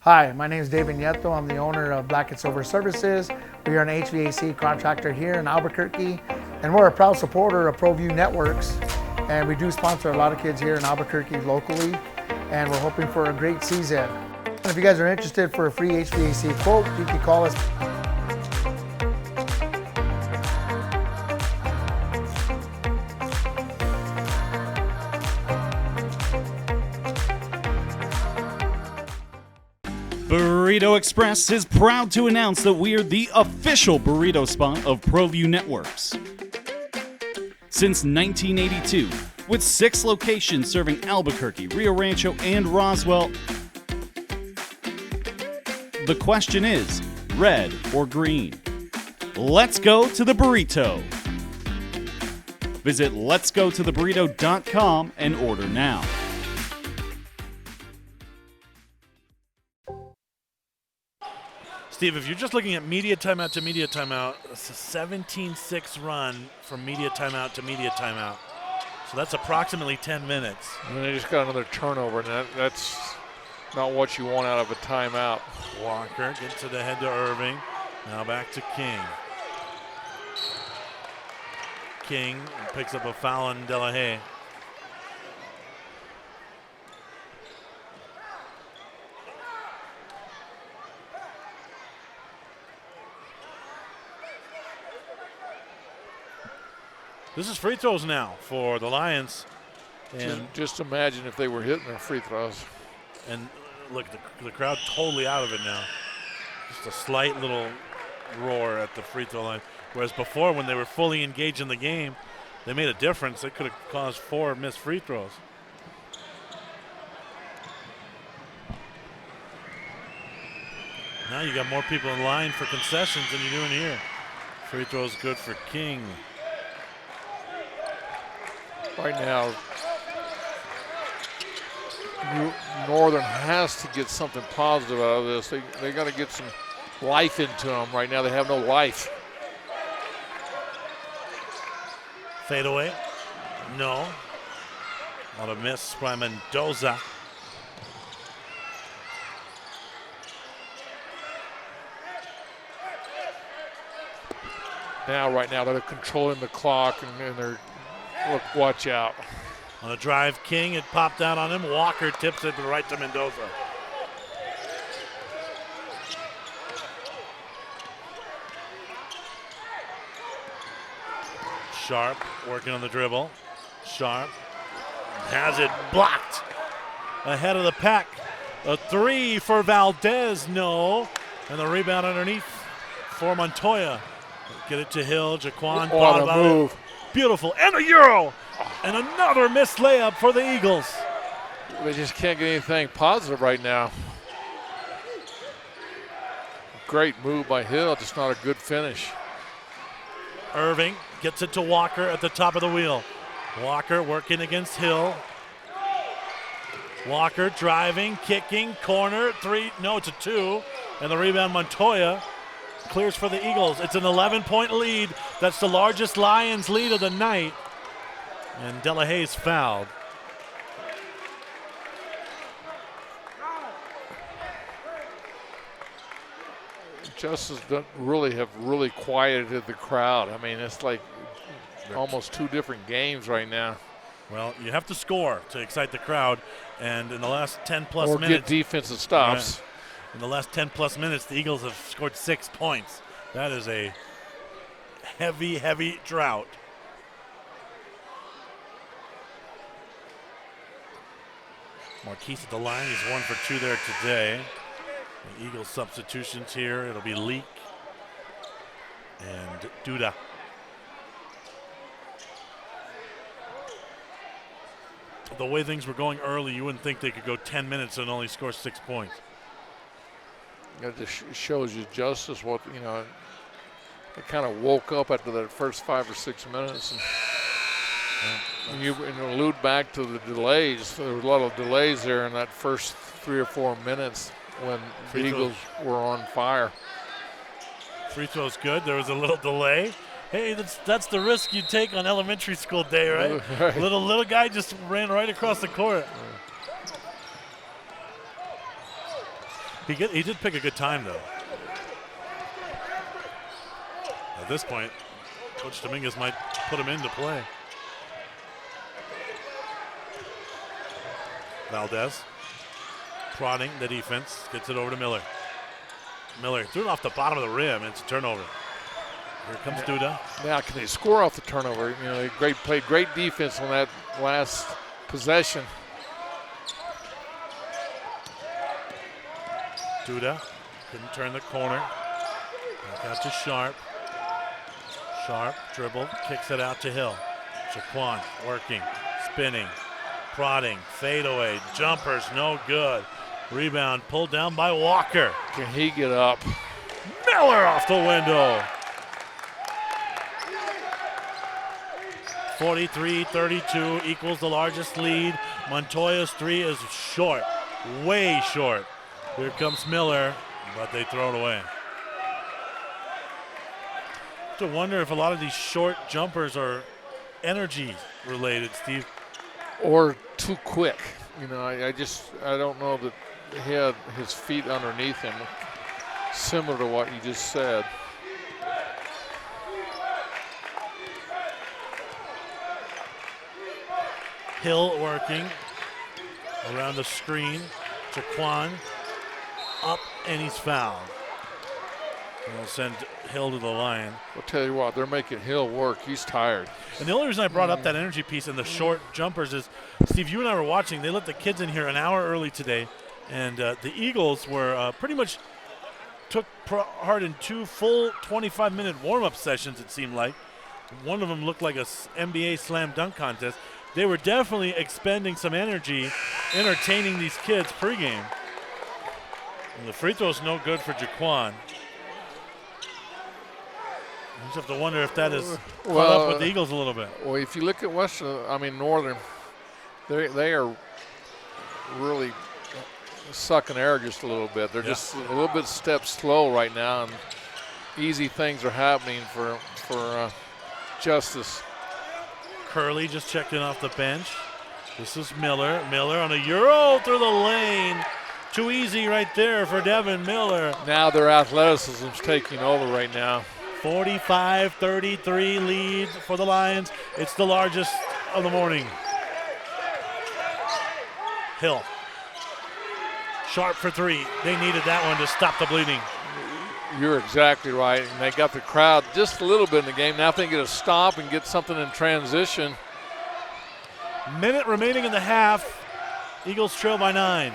S18: Hi, my name is David Nieto. I'm the owner of Black & Silver Services. We are an HVAC contractor here in Albuquerque, and we're a proud supporter of ProView Networks. And we do sponsor a lot of kids here in Albuquerque locally, and we're hoping for a great season. And if you guys are interested for a free HVAC quote, you can call us.
S6: Burrito Express is proud to announce that we are the official burrito spot of ProView Networks. Since 1982, with 6 locations serving Albuquerque, Rio Rancho, and Roswell, the question is, red or green? Let's go to the burrito. Visit letsgototheburrito.com and order now.
S1: Steve, if you're just looking at media timeout to media timeout, it's a 17-6 run from media timeout to media timeout. So that's approximately 10 minutes.
S2: And they just got another turnover, and that's not what you want out of a timeout.
S1: Walker gets it ahead to Irving. Now back to King. King picks up a foul on De La Haye. This is free throws now for the Lions. And
S2: just imagine if they were hitting their free throws.
S1: And look, the crowd totally out of it now. Just a slight little roar at the free throw line. Whereas before, when they were fully engaged in the game, they made a difference. They could have caused 4 missed free throws. Now you got more people in line for concessions than you do in here. Free throws good for King.
S2: Right now, Northern has to get something positive out of this. They got to get some life into them. Right now, they have no life.
S1: Fade away. No. Not a miss by Mendoza.
S2: Right now, they're controlling the clock, and they're, look, watch out.
S1: On a drive, King, it popped out on him. Walker tips it right to Mendoza. Sharp working on the dribble. Sharp has it blocked ahead of the pack. A 3 for Valdez, no. And the rebound underneath for Montoya. Get it to Hill, Jaquan.
S2: What a move.
S1: Beautiful, and a Euro. And another missed layup for the Eagles.
S2: They just can't get anything positive right now. Great move by Hill, just not a good finish.
S1: Irving gets it to Walker at the top of the wheel. Walker working against Hill. Walker driving, kicking, corner, 3, no, it's a 2. And the rebound, Montoya clears for the Eagles. It's an 11-point lead. That's the largest Lions lead of the night. And Delahay's fouled.
S2: Justice have really quieted the crowd. I mean, it's like almost 2 different games right now.
S1: Well, you have to score to excite the crowd, and in the last 10-plus
S2: or
S1: minutes,
S2: get defensive stops.
S1: In the last 10-plus minutes, the Eagles have scored 6 points. That is a heavy, heavy drought. Marquise at the line. He's 1 for 2 there today. The Eagles substitutions here. It'll be Leak and Duda. The way things were going early, you wouldn't think they could go 10 minutes and only score 6 points.
S2: It just shows you Justice what, you know, they kind of woke up after that first 5 or 6 minutes. And you allude back to the delays. There was a lot of delays there in that first 3 or 4 minutes when the Eagles were on fire.
S1: Free throw's good. There was a little delay. Hey, that's the risk you take on elementary school day, right?
S2: Right.
S1: Little guy just ran right across the court. He did pick a good time, though. At this point, Coach Dominguez might put him into play. Valdez prodding the defense, gets it over to Miller. Miller threw it off the bottom of the rim. It's a turnover. Here comes Duda.
S2: Now, can they score off the turnover? You know, they played great defense on that last possession.
S1: Duda couldn't turn the corner. Back out to Sharp. Sharp dribbled, kicks it out to Hill. Jaquan working, spinning, prodding, fadeaway, jumpers, no good. Rebound pulled down by Walker.
S2: Can he get up?
S1: Miller off the window. 43-32 equals the largest lead. Montoya's 3 is short, way short. Here comes Miller, but they throw it away. I have to wonder if a lot of these short jumpers are energy related, Steve.
S2: Or too quick. You know, I don't know that he had his feet underneath him, similar to what you just said.
S1: Hill working around the screen. Jaquan up, and he's fouled. We'll send Hill to the line.
S2: I'll tell you what, they're making Hill work. He's tired.
S1: And the only reason I brought up that energy piece and the short jumpers is, Steve, you and I were watching. They let the kids in here an hour early today, and the Eagles were pretty much took part in 2 full 25-minute warm-up sessions, it seemed like. One of them looked like a NBA slam dunk contest. They were definitely expending some energy entertaining these kids pregame. And the free throw's no good for Jaquan. You just have to wonder if that is caught up with the Eagles a little bit.
S2: Well, if you look at Northern, they are really sucking air just a little bit. They're just a little bit step slow right now, and easy things are happening for Justice.
S1: Curley just checked in off the bench. This is Miller. Miller on a Euro through the lane. Too easy right there for Devin Miller.
S2: Now their athleticism's taking over right now.
S1: 45-33 lead for the Lions. It's the largest of the morning. Hill. Sharp for 3. They needed that one to stop the bleeding.
S2: You're exactly right. And they got the crowd just a little bit in the game. Now if they get a stop and get something in transition.
S1: Minute remaining in the half. Eagles trail by 9.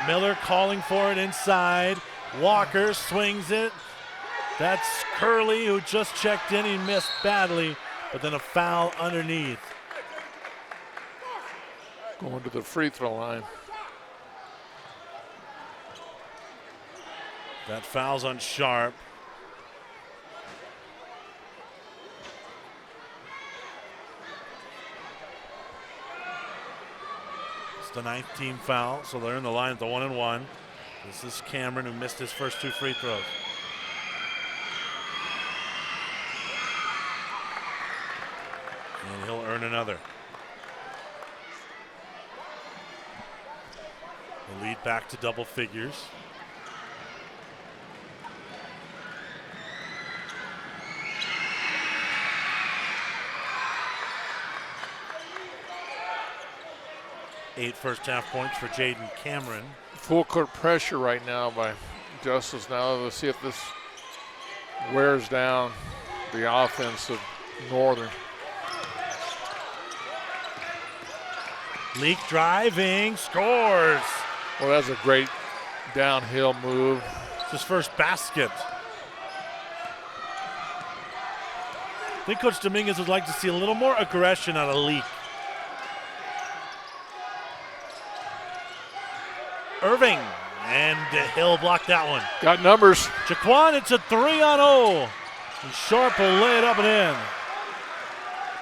S1: Miller calling for it inside. Walker swings it. That's Curley, who just checked in. He missed badly, but then a foul underneath.
S2: Going to the free throw line.
S1: That foul's on Sharp. It's the 9th team foul, so they're in the line at the 1-and-1. This is Cameron, who missed his first 2 free throws. And he'll earn another. The lead back to double figures. Eight first-half points for Jaden Cameron.
S2: Full court pressure right now by Justice. Now let's see if this wears down the offense of Northern.
S1: Leak driving, scores.
S2: Well, that's a great downhill move.
S1: It's his first basket. I think Coach Dominguez would like to see a little more aggression out of Leak. Irving, and Hill blocked that one.
S2: Got numbers.
S1: Jaquan, it's a 3-on-0. And Sharp will lay it up and in.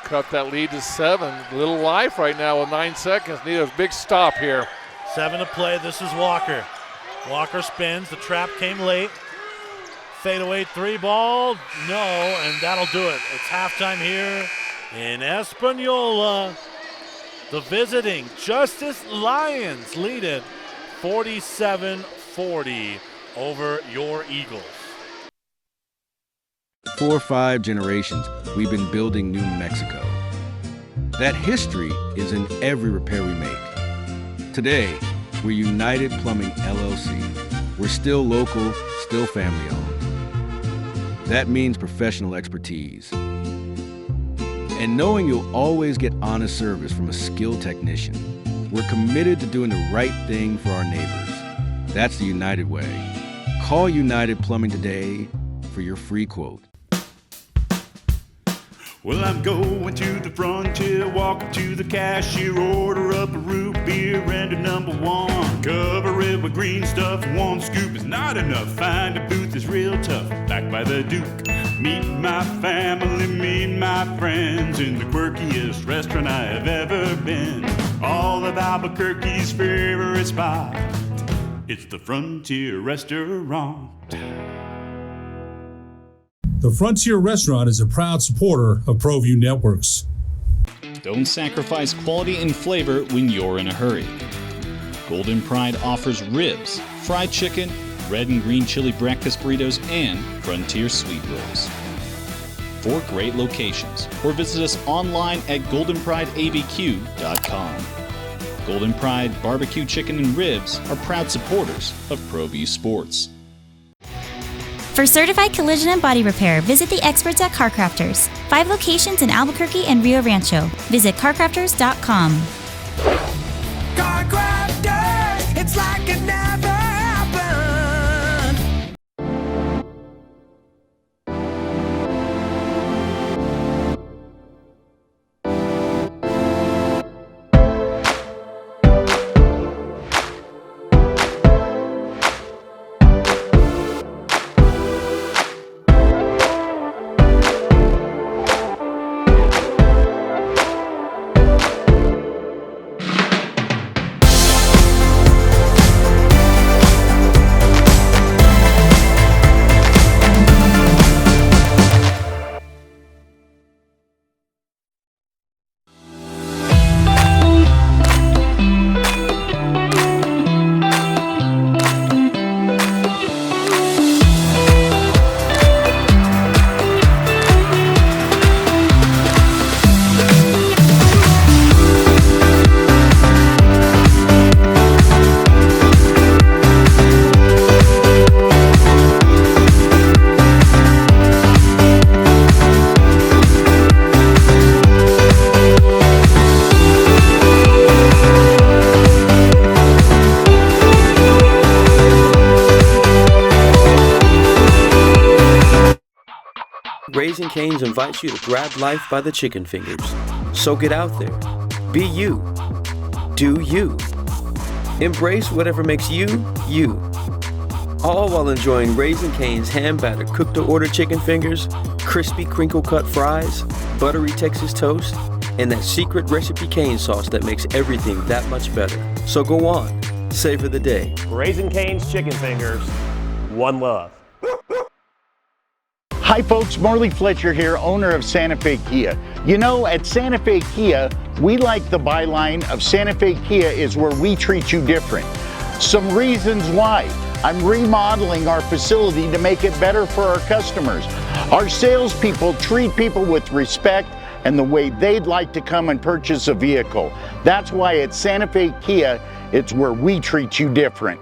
S2: Cut that lead to 7. Little life right now with 9 seconds. Need a big stop here.
S1: 7 to play. This is Walker. Walker spins. The trap came late. Fadeaway 3 ball. No, and that'll do it. It's halftime here in Espanola. The visiting Justice Lions lead it 47-40 over your Eagles.
S3: 4 or 5 generations, we've been building New Mexico. That history is in every repair we make. Today, we're United Plumbing LLC. We're still local, still family-owned. That means professional expertise. And knowing you'll always get honest service from a skilled technician. We're committed to doing the right thing for our neighbors. That's the United way. Call United Plumbing today for your free quote.
S4: Well, I'm going to the frontier, walk up to the cashier, order up a root beer and a #1. Cover it with green stuff, 1 scoop is not enough. Find a booth is real tough, back by the Duke. Meet my family, meet my friends in the quirkiest restaurant I have ever been. All of Albuquerque's favorite spot, it's the Frontier Restaurant.
S5: The Frontier Restaurant is a proud supporter of ProView Networks.
S6: Don't sacrifice quality and flavor when you're in a hurry. Golden Pride offers ribs, fried chicken, red and green chili breakfast burritos, and Frontier sweet rolls. 4 great locations, or visit us online at goldenprideabq.com. Golden Pride Barbecue Chicken and Ribs are proud supporters of ProView Sports.
S7: For certified collision and body repair, visit the experts at CarCrafters. 5 locations in Albuquerque and Rio Rancho. Visit carcrafters.com.
S19: CarCrafters, it's like it never happened.
S8: Raising Cane's invites you to grab life by the chicken fingers. So get out there. Be you. Do you. Embrace whatever makes you, you. All while enjoying Raising Cane's hand-battered cooked-to-order chicken fingers, crispy crinkle-cut fries, buttery Texas toast, and that secret recipe cane sauce that makes everything that much better. So go on, savor the day.
S9: Raising Cane's chicken fingers, one love.
S10: Hi folks, Marley Fletcher here, owner of Santa Fe Kia. You know, at Santa Fe Kia, we like the byline of Santa Fe Kia is where we treat you different. Some reasons why. I'm remodeling our facility to make it better for our customers. Our salespeople treat people with respect and the way they'd like to come and purchase a vehicle. That's why at Santa Fe Kia, it's where we treat you different.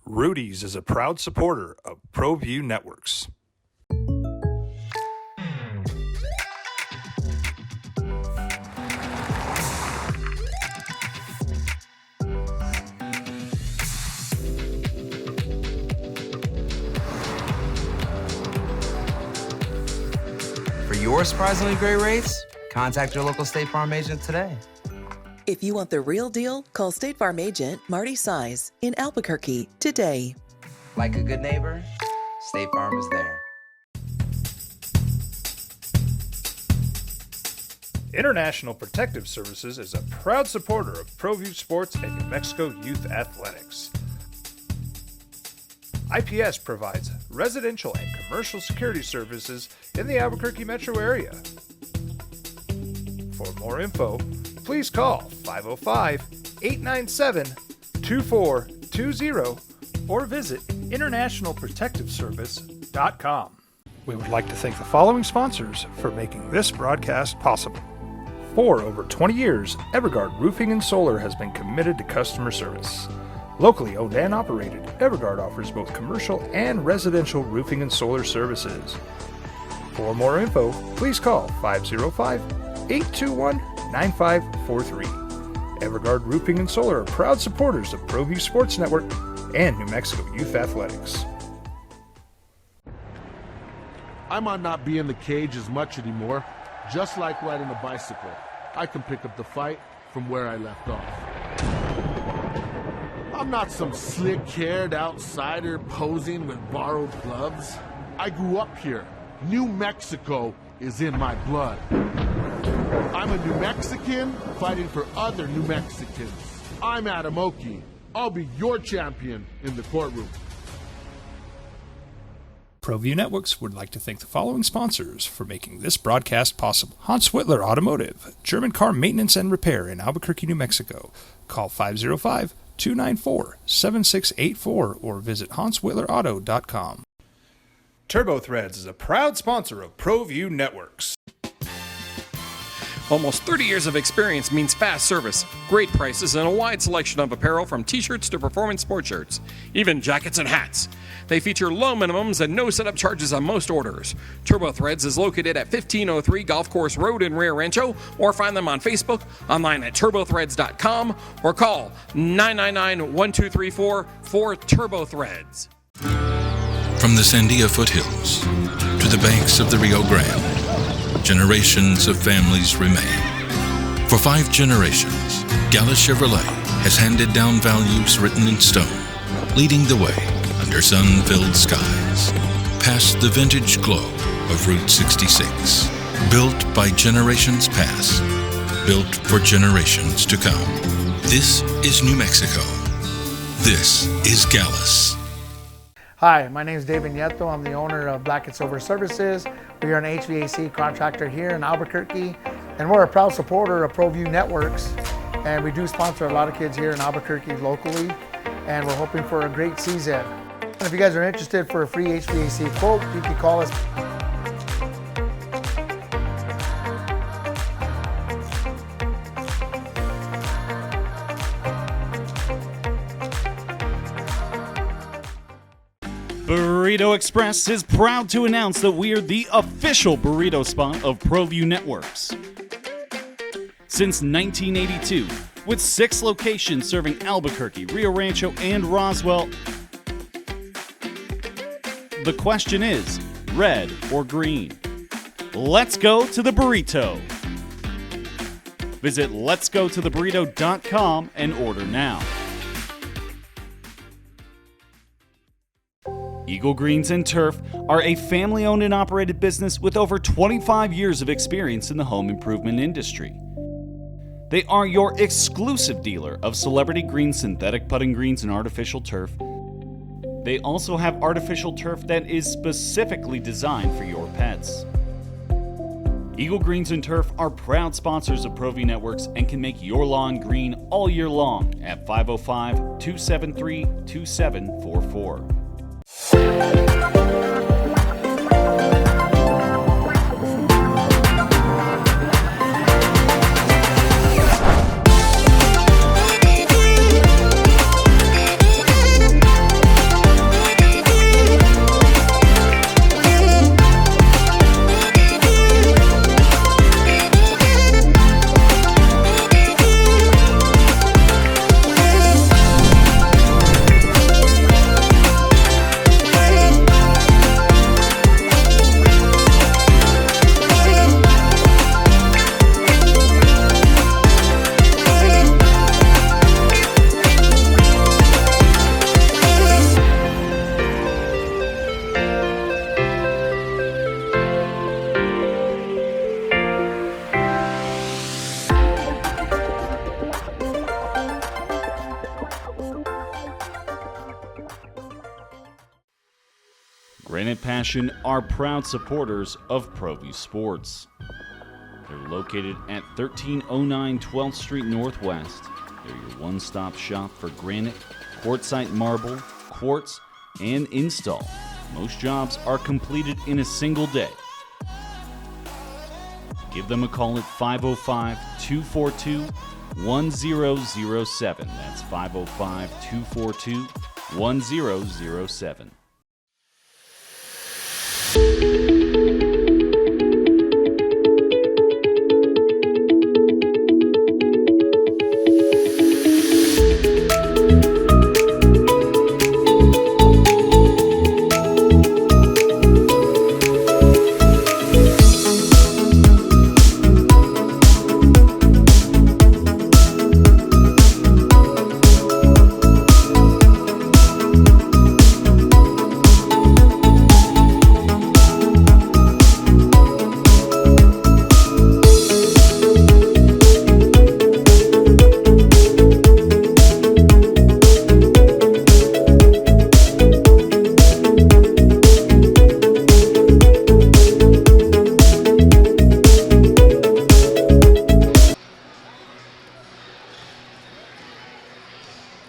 S11: Rudy's is a proud supporter of ProView Networks.
S12: For your surprisingly great rates, contact your local State Farm agent today.
S13: If you want the real deal, call State Farm agent Marty Size in Albuquerque today.
S12: Like a good neighbor, State Farm is there.
S11: International Protective Services is a proud supporter of ProView Sports and New Mexico Youth Athletics. IPS provides residential and commercial security services in the Albuquerque metro area. For more info, please call 505-897-2420 or visit internationalprotectiveservice.com. We would like to thank the following sponsors for making this broadcast possible. For over 20 years, Everguard Roofing and Solar has been committed to customer service. Locally owned and operated, Everguard offers both commercial and residential roofing and solar services. For more info, please call 505-821-9543. Everguard Roofing and Solar are proud supporters of ProView Sports Network and New Mexico Youth Athletics.
S14: I might not be in the cage as much anymore. Just like riding a bicycle, I can pick up the fight from where I left off. I'm not some slick-haired outsider posing with borrowed gloves. I grew up here. New Mexico is in my blood. I'm a New Mexican fighting for other New Mexicans. I'm Adam Oki. I'll be your champion in the courtroom.
S11: ProView Networks would like to thank the following sponsors for making this broadcast possible. Hans Whitler Automotive, German car maintenance and repair in Albuquerque, New Mexico. Call 505-294-7684 or visit hanswhitlerauto.com.
S15: Turbo Threads is a proud sponsor of ProView Networks.
S16: Almost 30 years of experience means fast service, great prices, and a wide selection of apparel from t-shirts to performance sport shirts, even jackets and hats. They feature low minimums and no setup charges on most orders. Turbo Threads is located at 1503 Golf Course Road in Rio Rancho, or find them on Facebook, online at turbothreads.com, or call 999-1234 for Turbo Threads.
S17: From the Sandia foothills to the banks of the Rio Grande, generations of families remain. For 5 generations, Gallus Chevrolet has handed down values written in stone, leading the way under sun-filled skies, past the vintage glow of Route 66. Built by generations past, built for generations to come. This is New Mexico. This is Gallus.
S18: Hi, my name is David Nieto. I'm the owner of Black & Silver Services. We are an HVAC contractor here in Albuquerque, and we're a proud supporter of ProView Networks. And we do sponsor a lot of kids here in Albuquerque locally, and we're hoping for a great season. If you guys are interested for a free HVAC quote, you can call us
S6: Burrito Express is proud to announce that we are the official burrito spot of ProView Networks. Since 1982, with 6 locations serving Albuquerque, Rio Rancho, and Roswell, the question is, red or green? Let's go to the burrito. Visit letsgototheburrito.com and order now. Eagle Greens and Turf are a family-owned and operated business with over 25 years of experience in the home improvement industry. They are your exclusive dealer of celebrity green synthetic putting greens and artificial turf. They also have artificial turf that is specifically designed for your pets. Eagle Greens and Turf are proud sponsors of ProView Networks and can make your lawn green all year long at 505-273-2744. Granite Passion are proud supporters of ProView Sports. They're located at 1309 12th Street Northwest. They're your one-stop shop for granite, quartzite marble, quartz, and install. Most jobs are completed in a single day. Give them a call at 505-242-1007. That's 505-242-1007.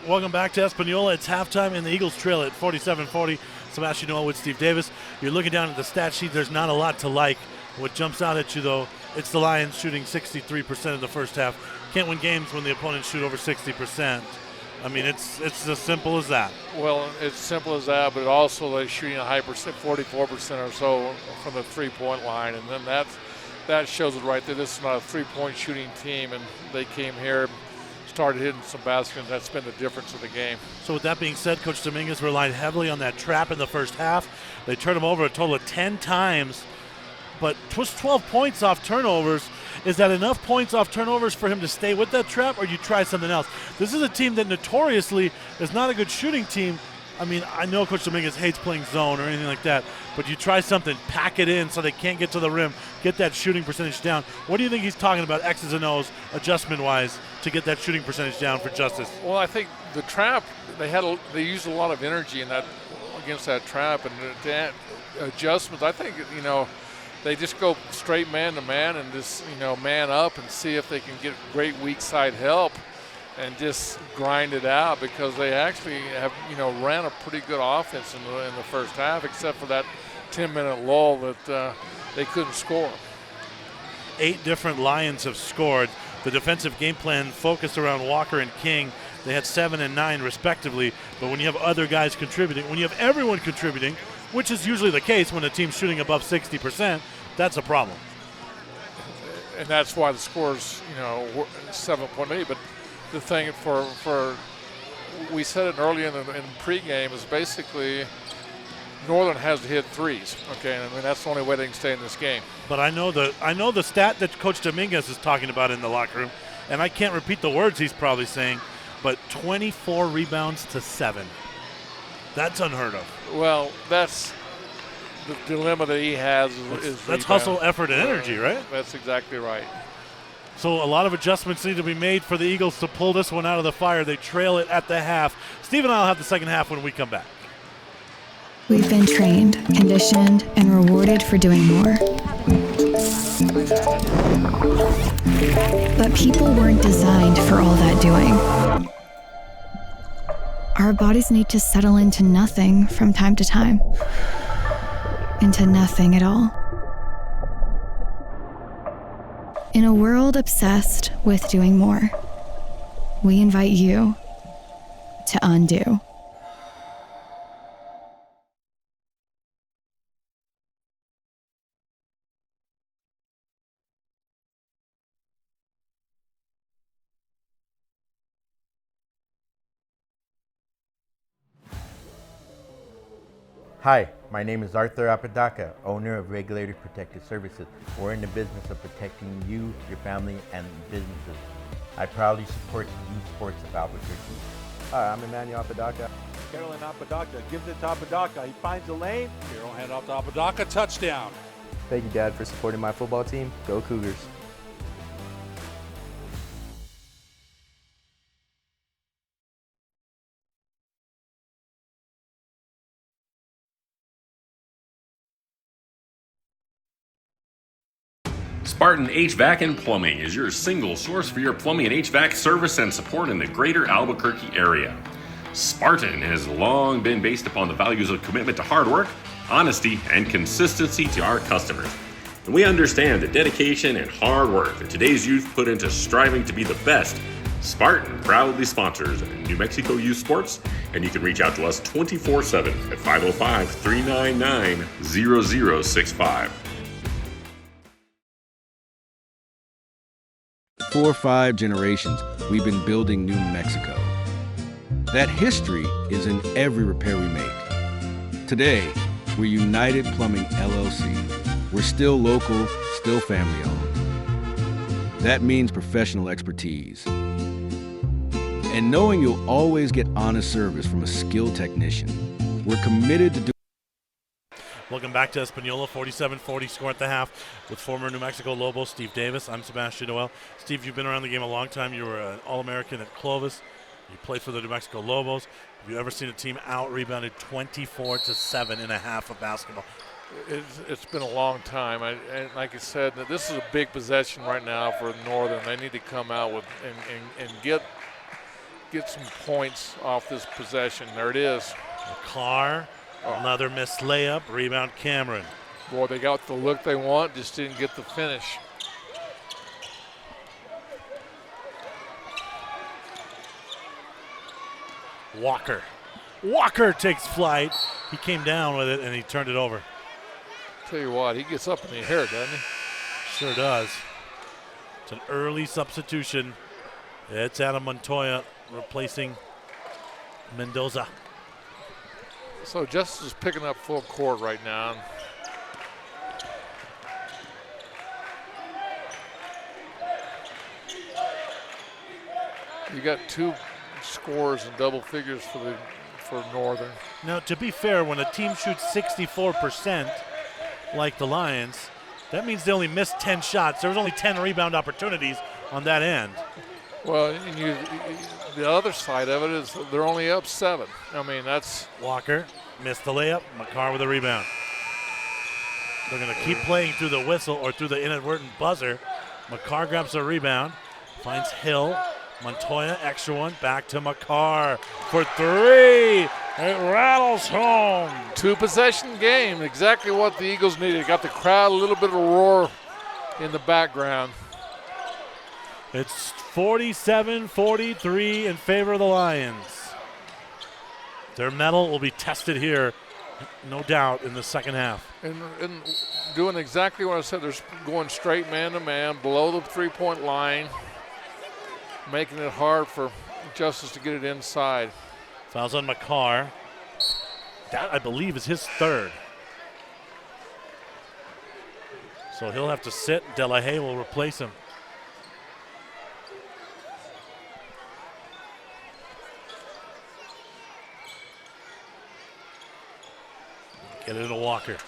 S1: Welcome back to Espanola. It's halftime and the Eagles trail at 47-40. Sebastian Noel with Steve Davis. You're looking down at the stat sheet. There's not a lot to like. What jumps out at you, though, it's the Lions shooting 63% in the first half. Can't win games when the opponents shoot over 60%. I mean, it's as simple as that.
S2: Well, it's simple as that, but also they're shooting a high percent, 44% or so from the three-point line, and then that shows it right there. This is not a three-point shooting team, and they came here, started hitting some baskets, and that's been the difference of the game.
S1: So with that being said, Coach Dominguez relied heavily on that trap in the first half. They turned him over a total of 10 times, but was 12 points off turnovers. Is that enough points off turnovers for him to stay with that trap, or you try something else? This is a team that notoriously is not a good shooting team. I mean, I know Coach Dominguez hates playing zone or anything like that, but you try something, pack it in so they can't get to the rim, get that shooting percentage down. What do you think he's talking about, X's and O's, adjustment-wise, to get that shooting percentage down for Justice?
S2: Well, I think the trap, they used a lot of energy in that against that trap, and the adjustments, I think, they just go straight man-to-man and just, man up and see if they can get great weak side help and just grind it out, because they actually have, ran a pretty good offense in the first half, except for that 10-minute lull that they couldn't score.
S1: 8 different Lions have scored. The defensive game plan focused around Walker and King they had 7 and 9 respectively. But when you have other guys contributing, when you have everyone contributing, which is usually the case when a team's shooting above 60%, that's a problem.
S2: And that's why the score's 7.8. But the thing for we said it early in pregame is basically Northern has to hit threes. Okay, I mean that's the only way they can stay in this game.
S1: But I know the stat that Coach Dominguez is talking about in the locker room, and I can't repeat the words he's probably saying, but 24 rebounds to 7. That's unheard of.
S2: Well, that's the dilemma that he has.
S1: That's hustle, effort, and energy, right?
S2: That's exactly right.
S1: So a lot of adjustments need to be made for the Eagles to pull this one out of the fire. They trail it at the half. Steve and I will have the second half when we come back.
S19: We've been trained, conditioned, and rewarded for doing more. But people weren't designed for all that doing. Our bodies need to settle into nothing from time to time. Into nothing at all. In a world obsessed with doing more, we invite you to undo.
S20: Hi, my name is Arthur Apodaca, owner of Regulator Protective Services. We're in the business of protecting you, your family, and businesses. I proudly support the youth sports of Albuquerque.
S21: Hi, I'm Emmanuel Apodaca. Carolyn Apodaca gives it to Apodaca. He finds a lane. Hero hand off to Apodaca. Touchdown.
S22: Thank you, Dad, for supporting my football team. Go Cougars.
S23: Spartan HVAC and Plumbing is your single source for your plumbing and HVAC service and support in the greater Albuquerque area. Spartan has long been based upon the values of commitment to hard work, honesty, and consistency to our customers. And we understand the dedication and hard work that today's youth put into striving to be the best. Spartan proudly sponsors New Mexico Youth Sports, and you can reach out to us 24/7 at 505-399-0065.
S3: For 5 generations, we've been building New Mexico. That history is in every repair we make. Today, we're United Plumbing LLC. We're still local, still family-owned. That means professional expertise. And knowing you'll always get honest service from a skilled technician. We're committed to
S1: Welcome back to Espanola, 47-40 score at the half with former New Mexico Lobos Steve Davis. I'm Sebastian Noel. Steve, you've been around the game a long time. You were an All-American at Clovis. You played for the New Mexico Lobos. Have you ever seen a team out-rebounded 24-7 in a half of basketball?
S2: It's been a long time. And like I said, this is a big possession right now for Northern. They need to come out with and get some points off this possession. There it is.
S1: McCarr. Another missed layup. Rebound Cameron.
S2: Boy, they got the look they want, just didn't get the finish.
S1: Walker. Walker takes flight. He came down with it and he turned it over.
S2: Tell you what, he gets up in the air, doesn't he?
S1: Sure does. It's an early substitution. It's Adam Montoya replacing Mendoza.
S2: So Justice is picking up full court right now. You got 2 scores in double figures for Northern.
S1: Now, to be fair, when a team shoots 64% like the Lions, that means they only missed 10 shots. There was only 10 rebound opportunities on that end.
S2: Well, the other side of it is they're only up 7. I mean, that's...
S1: Walker missed the layup. McCarr with a rebound. They're going to keep playing through the whistle or through the inadvertent buzzer. McCarr grabs a rebound, finds Hill. Montoya, extra one, back to McCarr for 3. It rattles home.
S2: 2-possession game, exactly what the Eagles needed. Got the crowd, a little bit of a roar in the background.
S1: It's 47-43 in favor of the Lions. Their mettle will be tested here, no doubt, in the second half.
S2: And doing exactly what I said. They're going straight man-to-man, below the three-point line, making it hard for Justice to get it inside.
S1: Fouls on McCarr. That, I believe, is his third. So he'll have to sit. Delahaye will replace him. Get it to Walker.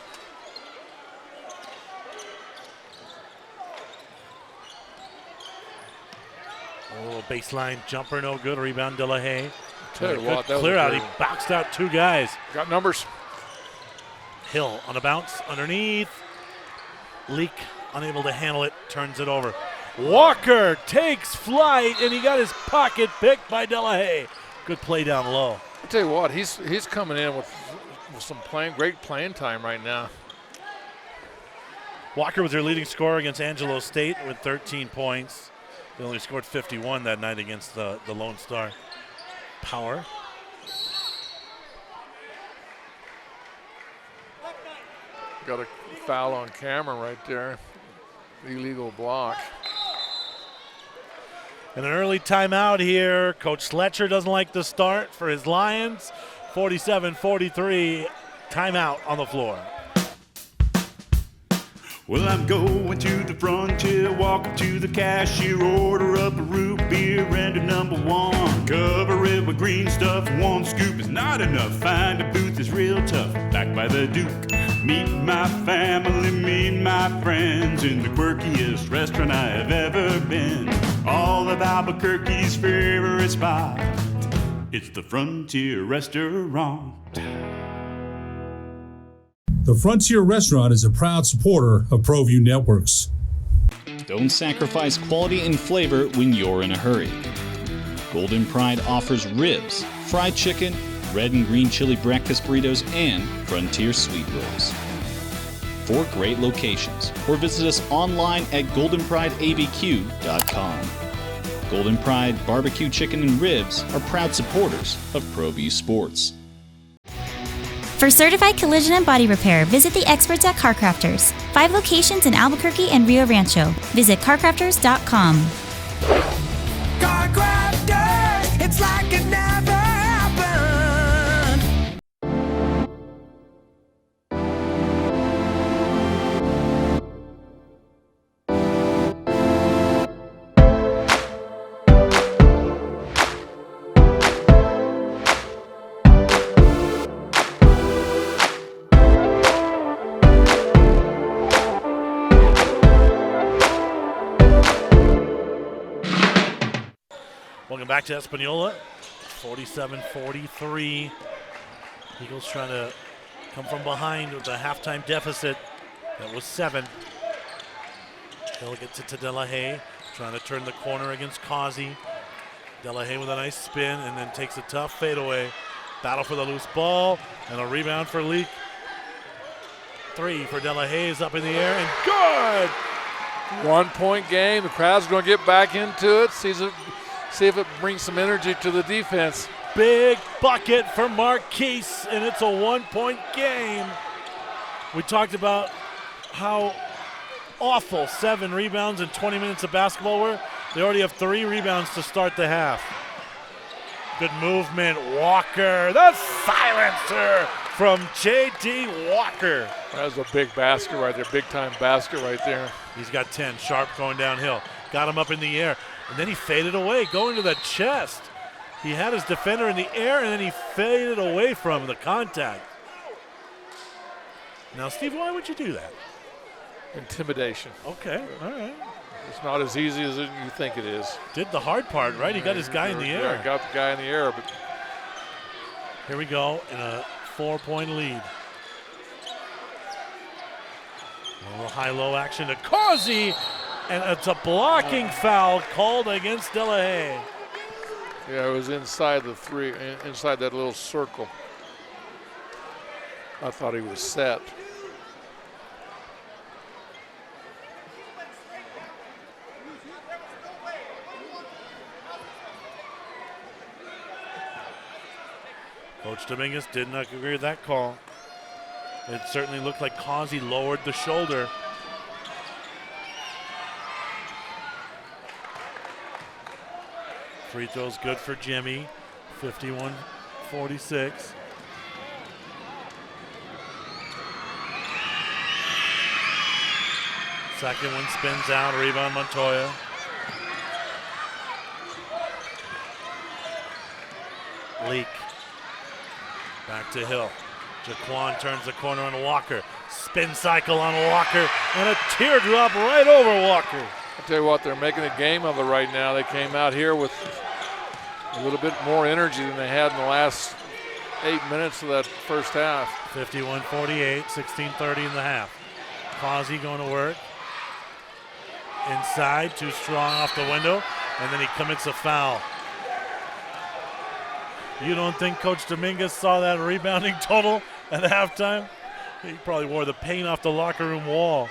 S1: A little baseline jumper, no good. Rebound, Delahaye.
S2: Tell you what, that
S1: clear
S2: was
S1: out. He boxed out two guys.
S2: Got numbers.
S1: Hill on a bounce underneath. Leak unable to handle it, turns it over. Walker takes flight, and he got his pocket picked by Delahaye. Good play down low.
S2: I tell you what, he's coming in with some great playing time right now.
S1: Walker was their leading scorer against Angelo State with 13 points. They only scored 51 that night against the Lone Star. Power.
S2: Got a foul on camera right there. Illegal block.
S1: And an early timeout here. Coach Sletcher doesn't like the start for his Lions. 47-43, timeout on the floor.
S4: Well, I'm going to the frontier, walk up to the cashier, order up a root beer and a number one. Cover it with green stuff, one scoop is not enough. Find a booth is real tough, back by the Duke. Meet my family, meet my friends in the quirkiest restaurant I have ever been. All of Albuquerque's favorite spot, it's the Frontier Restaurant.
S5: The Frontier Restaurant is a proud supporter of ProView Networks.
S6: Don't sacrifice quality and flavor when you're in a hurry. Golden Pride offers ribs, fried chicken, red and green chili breakfast burritos, and Frontier sweet rolls. 4 great locations, or visit us online at goldenprideabq.com. Golden Pride Barbecue Chicken and Ribs are proud supporters of ProView Sports.
S7: For certified collision and body repair, visit the experts at CarCrafters. 5 locations in Albuquerque and Rio Rancho. Visit carcrafters.com.
S24: CarCrafters, it's like it never happened.
S1: Welcome back to Espanola. 47-43. Eagles trying to come from behind with a halftime deficit that was 7. Hill gets it to Delahaye, trying to turn the corner against Causey. Delahaye with a nice spin and then takes a tough fadeaway. Battle for the loose ball and a rebound for Leak. 3 for Delahaye is up in the air and good!
S2: 1-point game. The crowd's going to get back into it. See if it brings some energy to the defense.
S1: Big bucket for Marquise, and it's a 1-point game. We talked about how awful 7 rebounds and 20 minutes of basketball were. They already have 3 rebounds to start the half. Good movement, Walker. The silencer from J.D. Walker.
S2: That was a big basket right there, big-time basket right there.
S1: He's got 10, Sharp going downhill. Got him up in the air, and then he faded away, going to the chest. He had his defender in the air, and then he faded away from the contact. Now, Steve, why would you do that?
S2: Intimidation.
S1: Okay, all right.
S2: It's not as easy as you think it is.
S1: Did the hard part, right? He got his guy in the air.
S2: Yeah, got the guy in the air. But
S1: here we go in a 4-point lead. A little high-low action to Causey, and it's a blocking foul called against Delahaye.
S2: Yeah, it was inside the 3, inside that little circle. I thought he was set.
S1: Coach Dominguez did not agree with that call. It certainly looked like Causey lowered the shoulder. Free throw's good for Jimmy, 51-46. Second one spins out, rebound Montoya. Leak. Back to Hill. Jaquan turns the corner on Walker. Spin cycle on Walker and a teardrop right over Walker.
S2: I'll tell you what, they're making a game of it right now. They came out here with a little bit more energy than they had in the last 8 minutes of that first half.
S1: 51-48, 16:30 in the half. Causey going to work. Inside, too strong off the window, and then he commits a foul. You don't think Coach Dominguez saw that rebounding total at halftime? He probably wore the paint off the locker room wall.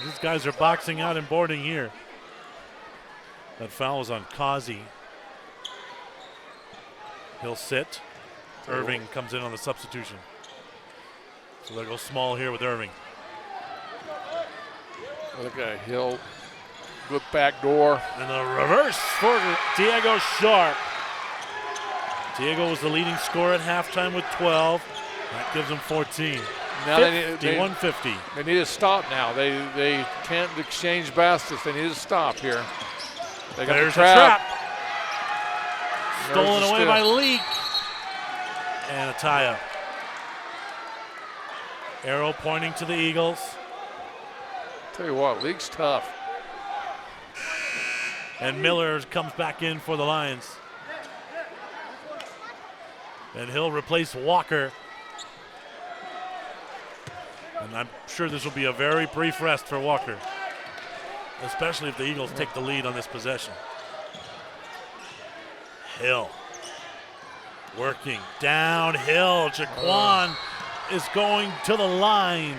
S1: These guys are boxing out and boarding here. That foul was on Causey. He'll sit. Irving comes in on the substitution. So they'll go small here with Irving.
S2: Look at Hill. Good back door.
S1: And the reverse for Diego Sharp. Diego was the leading scorer at halftime with 12. That gives him 14.
S2: Now
S1: 51-50.
S2: They need to stop now. They can't exchange baskets. They need to stop here. They got
S1: There's
S2: the trap.
S1: Stolen away by Leak. And a tie-up. Arrow pointing to the Eagles.
S2: Tell you what, Leak's tough.
S1: And Miller comes back in for the Lions. And he'll replace Walker. And I'm sure this will be a very brief rest for Walker, especially if the Eagles take the lead on this possession. Hill working downhill. Jaquan is going to the line.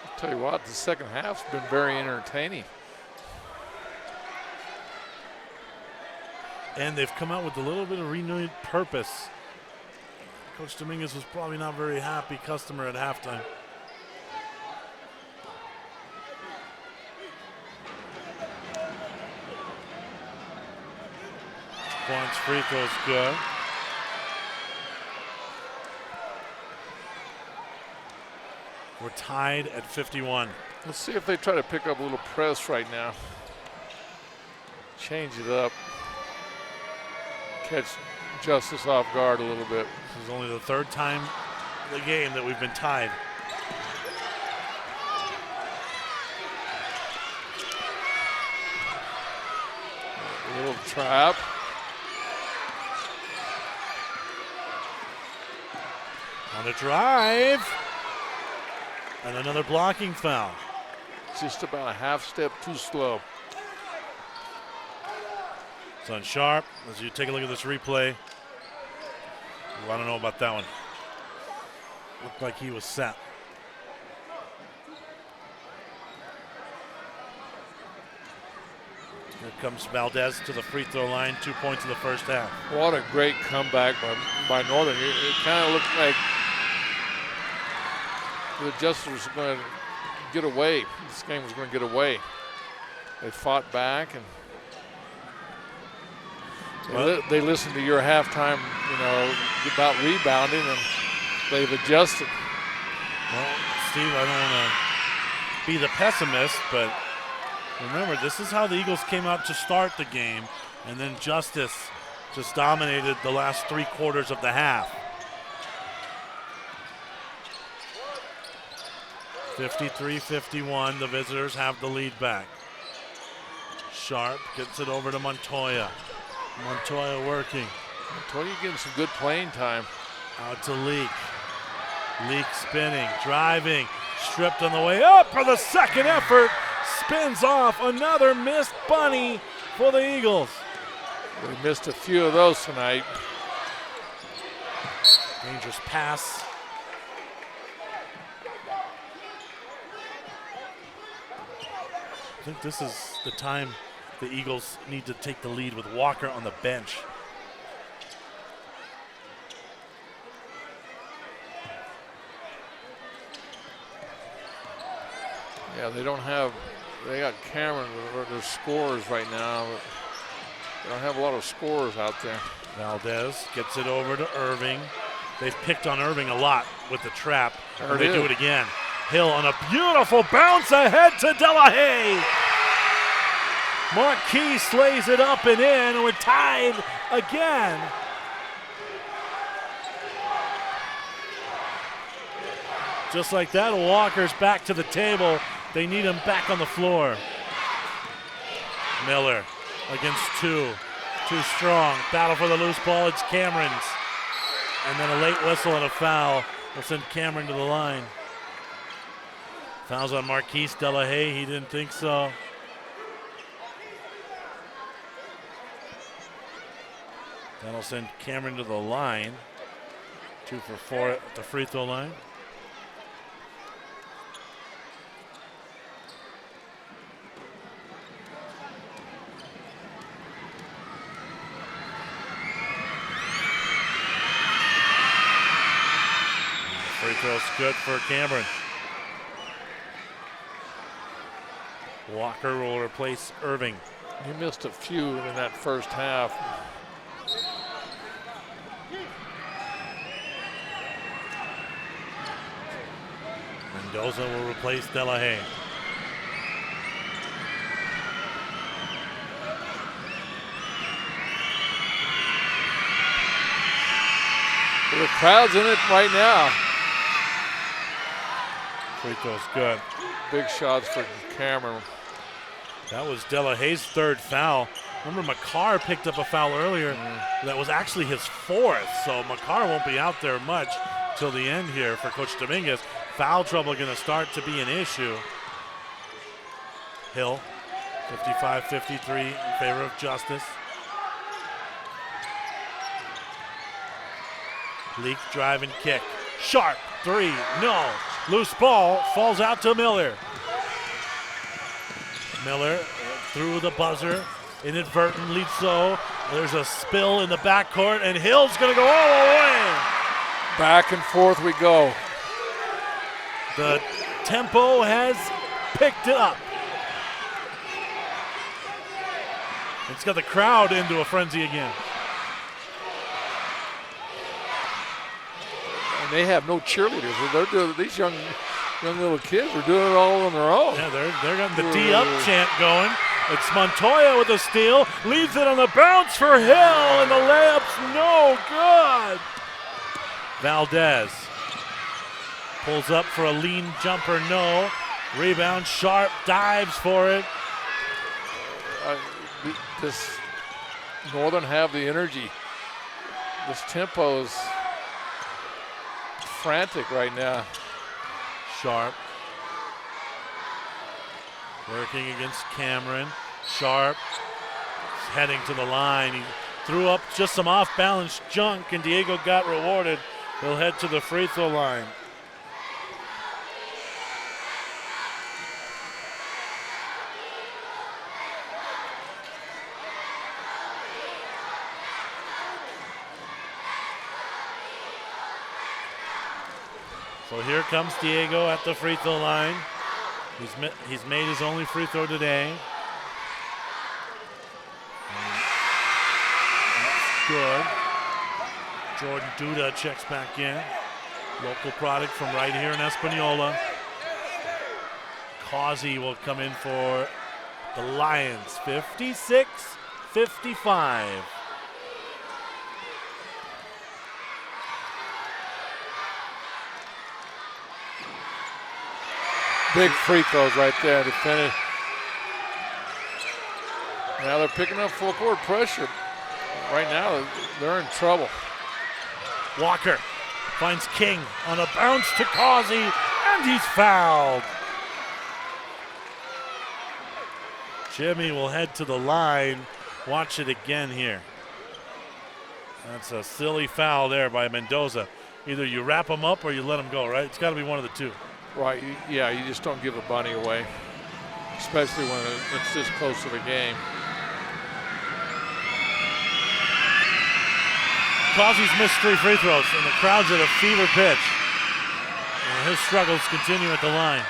S2: I'll tell you what, the second half's been very entertaining.
S1: And they've come out with a little bit of renewed purpose. Coach Dominguez was probably not very happy customer at halftime. Quant's free throw's good. We're tied at 51.
S2: Let's see if they try to pick up a little press right now. Change it up. Catch Justice off guard a little bit.
S1: This is only the third time in the game that we've been tied.
S2: A little trap.
S1: On a drive. And another blocking foul.
S2: Just about a half step too slow.
S1: It's on Sharp. As you take a look at this replay, I don't know about that one. Looked like he was set. Here comes Valdez to the free throw line. 2 points in the first half.
S2: What a great comeback by Northern. It kind of looked like the Justice was going to get away. This game was going to get away. They fought back and they listened to your halftime, about rebounding, and they've adjusted.
S1: Well, Steve, I don't want to be the pessimist, but remember, this is how the Eagles came out to start the game, and then Justice just dominated the last 3 quarters of the half. 53-51, the visitors have the lead back. Sharp gets it over to Montoya. Montoya working.
S2: Montoya getting some good playing time.
S1: Out to Leak. Leak spinning, driving, stripped on the way up for the second effort. Spins off, another missed bunny for the Eagles.
S2: We missed a few of those tonight.
S1: Dangerous pass. I think this is the time the Eagles need to take the lead with Walker on the bench.
S2: Yeah, they got Cameron with their scores right now, but they don't have a lot of scores out there.
S1: Valdez gets it over to Irving. They've picked on Irving a lot with the trap.
S2: There
S1: They
S2: it
S1: do
S2: is.
S1: it again. Hill on a beautiful bounce ahead to Delahaye. Marquis slays it up and in, and we're tied again. Just like that, Walker's back to the table. They need him back on the floor. Miller against two. Too strong. Battle for the loose ball. It's Cameron's. And then a late whistle and a foul will send Cameron to the line. Fouls on Marquis Delahaye. He didn't think so. That'll send Cameron to the line. 2 for 4 at the free throw line. Free throw's good for Cameron. Walker will replace Irving.
S2: He missed a few in that first half.
S1: Mendoza will replace Delahaye.
S2: The crowd's in it right now.
S1: Free throw's good.
S2: Big shots for Cameron.
S1: That was Delahaye's third foul. Remember, McCarr picked up a foul earlier. That was actually his fourth, so McCarr won't be out there much till the end here for Coach Dominguez. Foul trouble going to start to be an issue. Hill, 55-53 in favor of Justice. Leak, drive, and kick. Sharp, 3, no. Loose ball, falls out to Miller. Miller through the buzzer, inadvertently so. There's a spill in the backcourt, and Hill's going to go all the way.
S2: Back and forth we go.
S1: The tempo has picked it up. It's got the crowd into a frenzy again.
S2: And they have no cheerleaders. They're doing, these young little kids are doing it all on their own.
S1: Yeah, they're getting the D-up chant going. It's Montoya with a steal. Leaves it on the bounce for Hill, and the layup's no good. Valdez pulls up for a lean jumper, no. Rebound, Sharp dives for it.
S2: This Northern have the energy. This tempo is frantic right now.
S1: Sharp working against Cameron. Sharp is heading to the line. He threw up just some off-balance junk, and Diego got rewarded. He'll head to the free throw line. So here comes Diego at the free throw line. He's made his only free throw today. That's good. Jordan Duda checks back in. Local product from right here in Espanola. Causey will come in for the Lions, 56-55.
S2: Big free throws right there to finish. Now they're picking up full court pressure. Right now, they're in trouble.
S1: Walker finds King on a bounce to Causey, and he's fouled. Jimmy will head to the line. Watch it again here. That's a silly foul there by Mendoza. Either you wrap him up or you let him go, right? It's got to be one of the two.
S2: Right, yeah, you just don't give a bunny away. especially when it's this close of a game.
S1: Causey's missed 3 free throws, and the crowd's at a fever pitch. And his struggles continue at the line.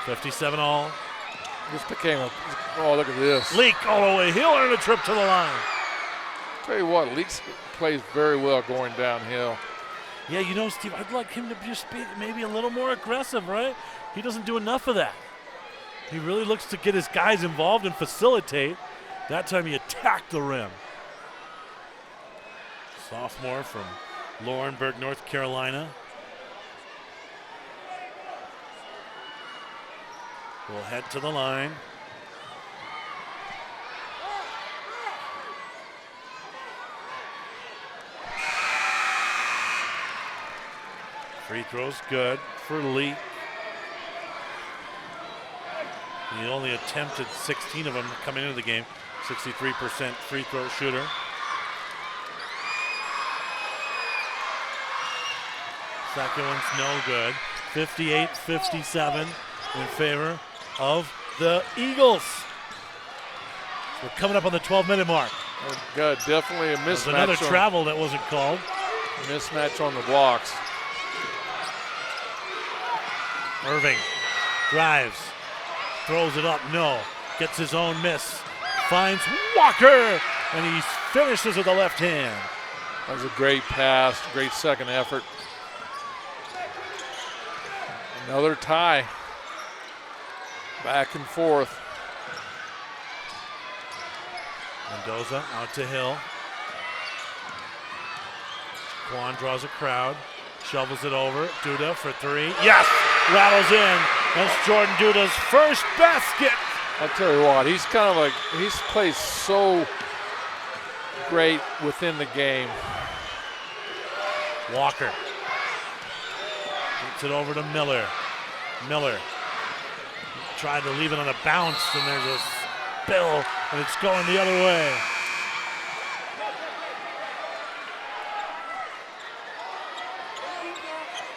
S1: 57 all.
S2: This became a, oh, look at this.
S1: Leak all the way. He'll earn a trip to the line.
S2: Tell you what, Leak plays very well going downhill.
S1: Yeah, you know, Steve, I'd like him to just be maybe a little more aggressive, right? He doesn't do enough of that. He really looks to get his guys involved and facilitate. That time he attacked the rim. Sophomore from Laurinburg, North Carolina. Will head to the line. Free throw's good for Lee. He only attempted 16 of them coming into the game. 63% free throw shooter. Second one's no good. 58-57 in favor of the Eagles. We're coming up on the 12-minute mark.
S2: Oh, good, definitely a mismatch.
S1: There's another travel that wasn't called.
S2: Mismatch on the blocks.
S1: Irving drives, throws it up, no. Gets his own miss, finds Walker, and he finishes with the left hand.
S2: That was a great pass, great second effort. Another tie. Back and forth.
S1: Mendoza out to Hill. Quan draws a crowd, shovels it over. Duda for 3. Yes! Rattles in. That's Jordan Duda's first basket.
S2: I'll tell you what, he's kind of like, he's played so great within the game.
S1: Walker gets it over to Miller. Miller tried to leave it on a bounce, and there's a spill, and it's going the other way.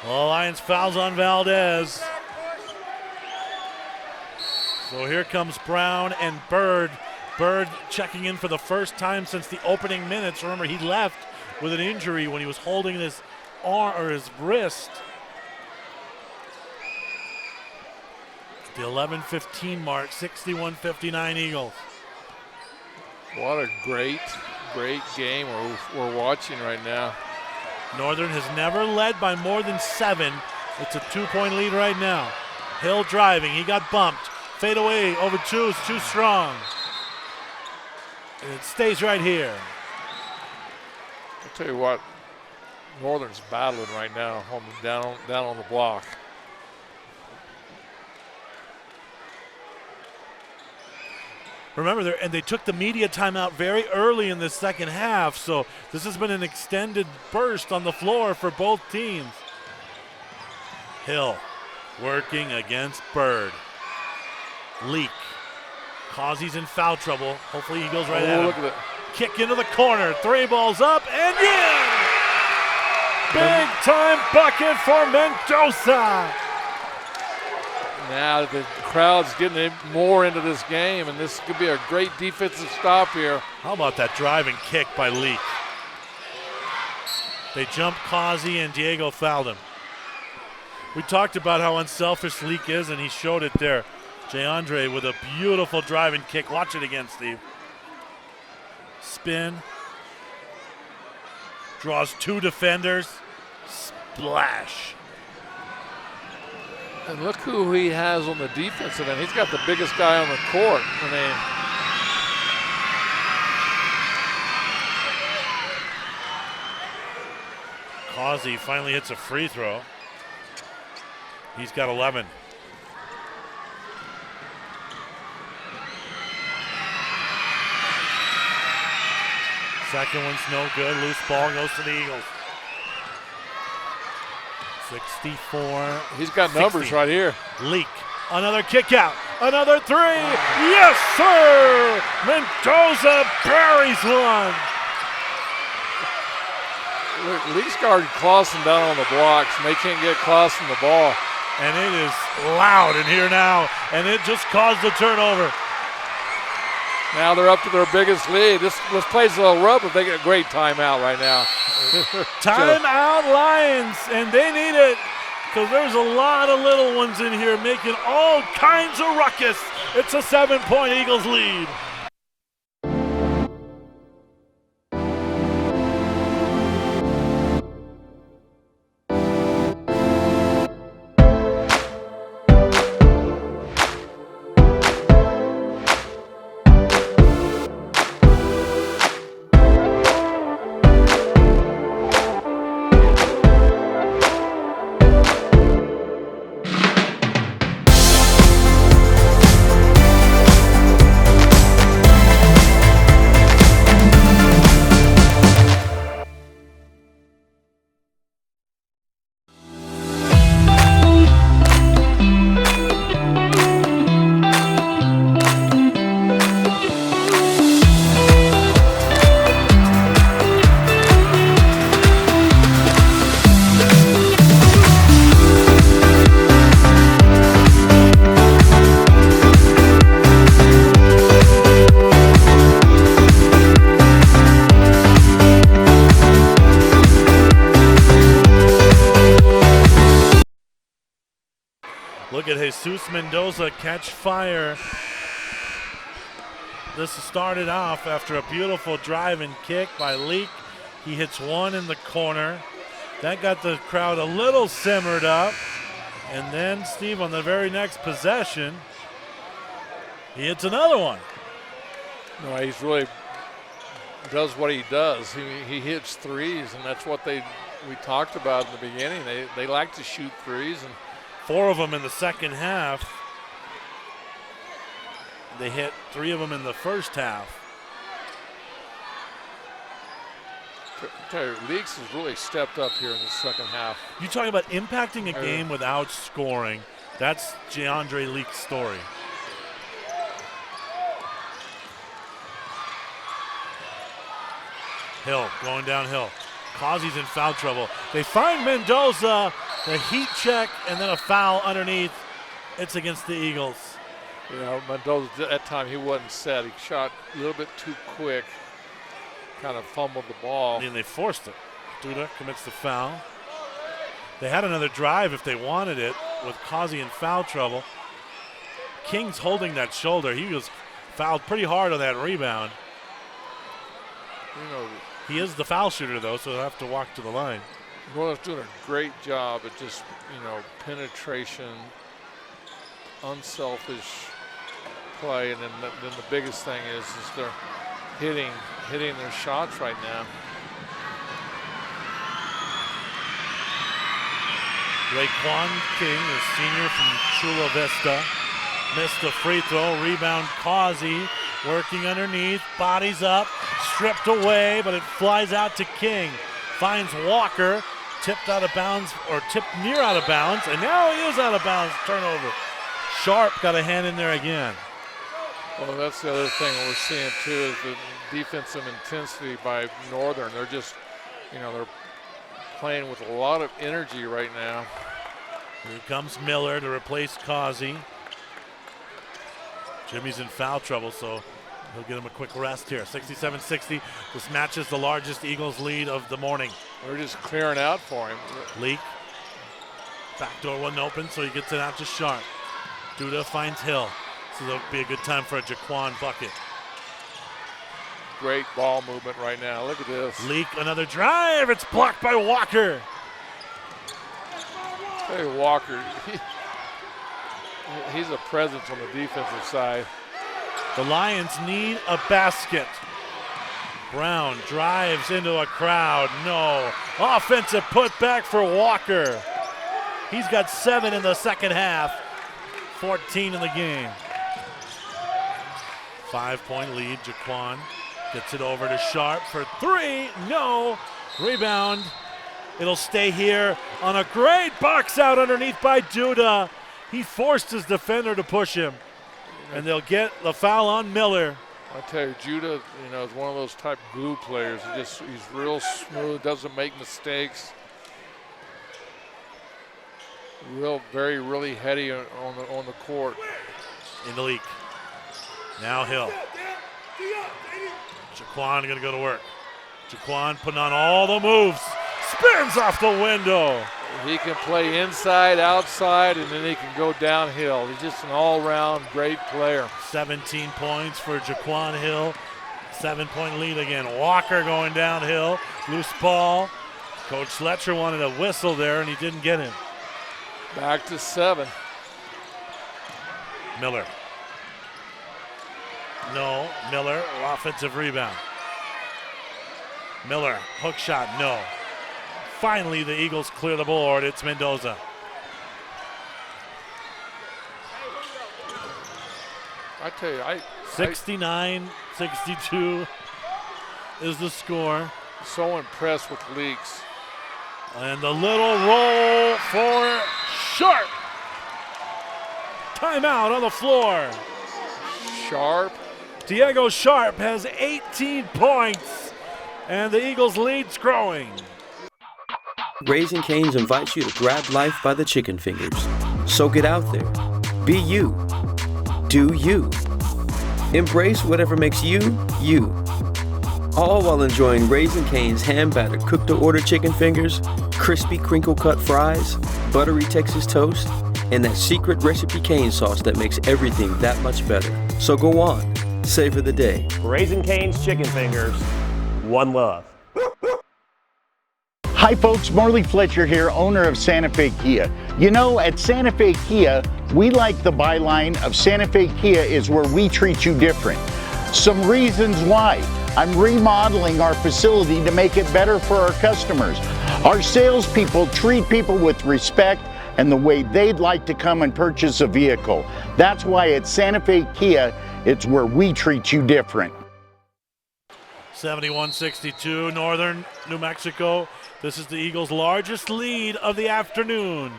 S1: Alliance fouls on Valdez. So here comes Brown and Bird. Bird checking in for the first time since the opening minutes. Remember, he left with an injury when he was holding his arm or his wrist. The 11:15 mark, 61-59 Eagles.
S2: What a great game we're watching right now.
S1: Northern has never led by more than 7. It's a 2-point lead right now. Hill driving, he got bumped. Fade away over 2 is too strong. And it stays right here.
S2: I'll tell you what, Northern's battling right now down on the block.
S1: Remember, they took the media timeout very early in the second half, so this has been an extended burst on the floor for both teams. Hill working against Bird. Leak. Causey's in foul trouble. Hopefully he goes right at him.
S2: Look at it.
S1: Kick into the corner. 3 balls up and in! Big time bucket for Mendoza.
S2: Now the crowd's getting more into this game, and this could be a great defensive stop here.
S1: How about that driving kick by Leak? They jumped Causey, and Diego fouled him. We talked about how unselfish Leak is, and he showed it there. JeAndre with a beautiful driving kick. Watch it again, Steve. Spin. Draws 2 defenders. Splash.
S2: And look who he has on the defensive end. He's got the biggest guy on the court. I mean,
S1: Causey finally hits a free throw. He's got 11. Second one's no good. Loose ball goes to the Eagles. 64.
S2: He's got numbers
S1: 60.
S2: right here.
S1: Leak. Another kick out. Another 3. Yes, sir! Mendoza buries one.
S2: Leak's guarding Clausen down on the blocks, and they can't get Clausen the ball.
S1: And it is loud in here now, and it just caused the turnover.
S2: Now they're up to their biggest lead. This plays a little rough, but they get a great timeout right now.
S1: Timeout Lions, and they need it because there's a lot of little ones in here making all kinds of ruckus. It's a 7-point Eagles lead. Look at Jesus Mendoza catch fire. This started off after a beautiful drive and kick by Leak. He hits one in the corner. That got the crowd a little simmered up. And then Steve, on the very next possession, he hits another one.
S2: No, he's really does what he does. He hits threes, and that's what we talked about in the beginning. They like to shoot threes, and
S1: 4 of them in the second half. They hit 3 of them in the first half.
S2: Leaks has really stepped up here in the second half.
S1: You talking about impacting a game without scoring. That's DeAndre Leak's story. Hill going downhill. Causey's in foul trouble. They find Mendoza, the heat check, and then a foul underneath. It's against the Eagles.
S2: You know, Mendoza, at that time, he wasn't set. He shot a little bit too quick, kind of fumbled the ball.
S1: And they forced it. Duda commits the foul. They had another drive if they wanted it with Causey in foul trouble. King's holding that shoulder. He was fouled pretty hard on that rebound.
S2: You know,
S1: he is the foul shooter, though, so he'll have to walk to the line.
S2: Northern's doing a great job at just, penetration, unselfish play, and then the biggest thing is they're hitting their shots right now.
S1: Raekwon King, the senior from Chula Vista, missed a free throw. Rebound Causey, working underneath, bodies up, stripped away, but it flies out to King. Finds Walker, tipped out of bounds, or tipped near out of bounds, and now he is out of bounds. Turnover. Sharp got a hand in there again.
S2: Well, that's the other thing we're seeing too, is the defensive intensity by Northern. They're just, they're playing with a lot of energy right now.
S1: Here comes Miller to replace Causey. Jimmy's in foul trouble, so he'll get him a quick rest here. 67-60. This matches the largest Eagles lead of the morning.
S2: We're just clearing out for him.
S1: Leak. Backdoor wasn't open, so he gets it out to Sharp. Duda finds Hill. So that'll be a good time for a Jaquan bucket.
S2: Great ball movement right now. Look at this.
S1: Leak, another drive. It's blocked by Walker.
S2: Hey, Walker. He's a presence on the defensive side.
S1: The Lions need a basket. Brown drives into a crowd. No. Offensive putback for Walker. He's got 7 in the second half. 14 in the game. 5-point lead. Jaquan gets it over to Sharp for 3. No. Rebound. It'll stay here on a great box out underneath by Duda. He forced his defender to push him. And they'll get the foul on Miller.
S2: I tell you, Judah, is one of those type glue players. He's real smooth, doesn't make mistakes. Really heady on the court.
S1: In the leak. Now Hill. Jaquan going to go to work. Jaquan putting on all the moves. Spins off the window.
S2: He can play inside, outside, and then he can go downhill. He's just an all-round great player.
S1: 17 points for Jaquan Hill. 7-point lead again. Walker going downhill. Loose ball. Coach Fletcher wanted a whistle there, and he didn't get him.
S2: Back to 7.
S1: Miller. No. Miller, offensive rebound. Miller, hook shot, no. Finally, the Eagles clear the board. It's Mendoza.
S2: I tell you,
S1: 69-62 is the score.
S2: So impressed with Leaks.
S1: And the little roll for Sharp. Timeout on the floor.
S2: Sharp.
S1: Diego Sharp has 18 points, and the Eagles' lead's growing.
S8: Raising Cane's invites you to grab life by the chicken fingers. So get out there. Be you. Do you. Embrace whatever makes you, you. All while enjoying Raising Cane's hand-battered cooked-to-order chicken fingers, crispy crinkle-cut fries, buttery Texas toast, and that secret recipe cane sauce that makes everything that much better. So go on. Savor the day.
S9: Raising Cane's chicken fingers. One love.
S10: Hi folks, Marley Fletcher here, owner of Santa Fe Kia. You know, at Santa Fe Kia, we like the byline of Santa Fe Kia is where we treat you different. Some reasons why. I'm remodeling our facility to make it better for our customers. Our salespeople treat people with respect and the way they'd like to come and purchase a vehicle. That's why at Santa Fe Kia, it's where we treat you different.
S1: 71-62, Northern New Mexico. This is the Eagles' largest lead of the afternoon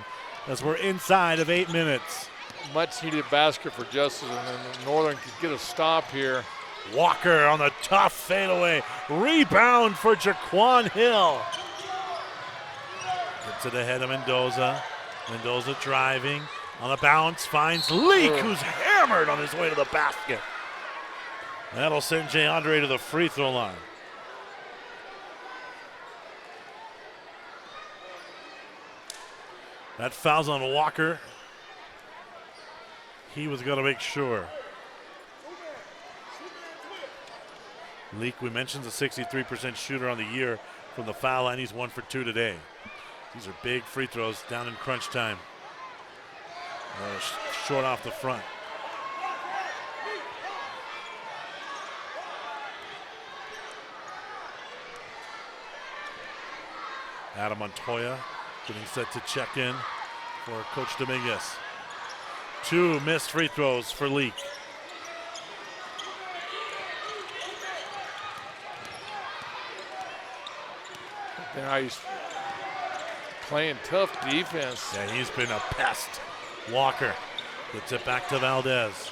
S1: as we're inside of 8 minutes.
S2: Much needed basket for Justice, and then Northern could get a stop here.
S1: Walker on the tough fadeaway. Rebound for Jaquan Hill. Gets it ahead of Mendoza. Mendoza driving on a bounce, finds Leak, who's hammered on his way to the basket. That'll send Jay Andre to the free throw line. That foul's on Walker. He was going to make sure. Leak, we mentioned, the 63% shooter on the year from the foul line. He's 1 for 2 today. These are big free throws down in crunch time. Short off the front. Adam Montoya getting set to check in for Coach Dominguez. 2 missed free throws for Leak.
S2: Now he's playing tough defense.
S1: Yeah, he's been a pest. Walker gets it back to Valdez.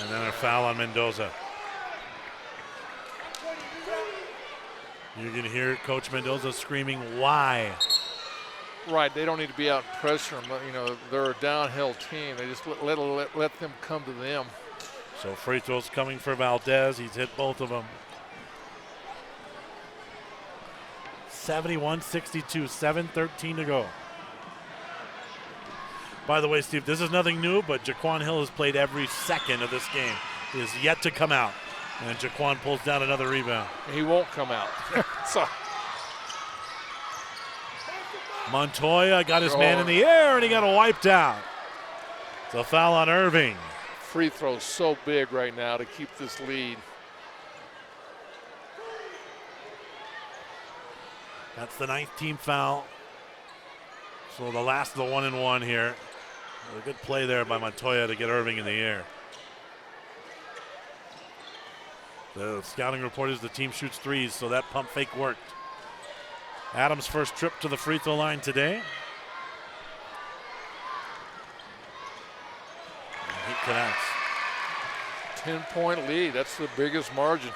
S1: And then a foul on Mendoza. You can hear Coach Mendoza screaming, why?
S2: Right, they don't need to be out and pressure them. You know, they're a downhill team. They just let them come to them.
S1: So free throws coming for Valdez. He's hit both of them. 71-62, 7:13 to go. By the way, Steve, this is nothing new, but Jaquan Hill has played every second of this game. He is yet to come out. And Jaquan pulls down another rebound.
S2: He won't come out. So.
S1: Montoya got his man in the air, and he got wiped out. It's a foul on Irving.
S2: Free throw so big right now to keep this lead.
S1: That's the 9th team foul. So the last of the 1-and-1 here. A good play there by Montoya to get Irving in the air. The scouting report is the team shoots threes, so that pump fake worked. Adams' first trip to the free throw line today. And he connects.
S2: 10-point lead, that's the biggest margin.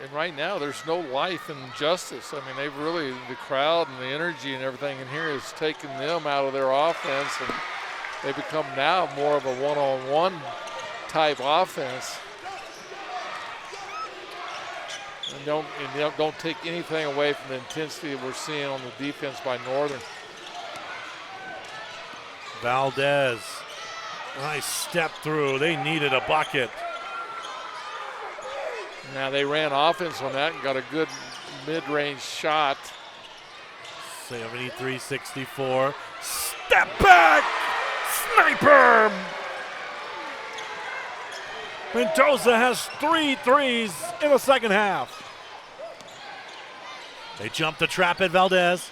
S2: And right now, there's no life in Justice. I mean, they've really, the crowd and the energy and everything in here has taken them out of their offense, and they become now more of a one-on-one type offense. And don't take anything away from the intensity that we're seeing on the defense by Northern.
S1: Valdez, nice step through. They needed a bucket.
S2: Now they ran offense on that and got a good mid-range shot.
S1: 73-64. Step back! Sniper! Mendoza has 3 threes in the second half. They jump the trap at Valdez.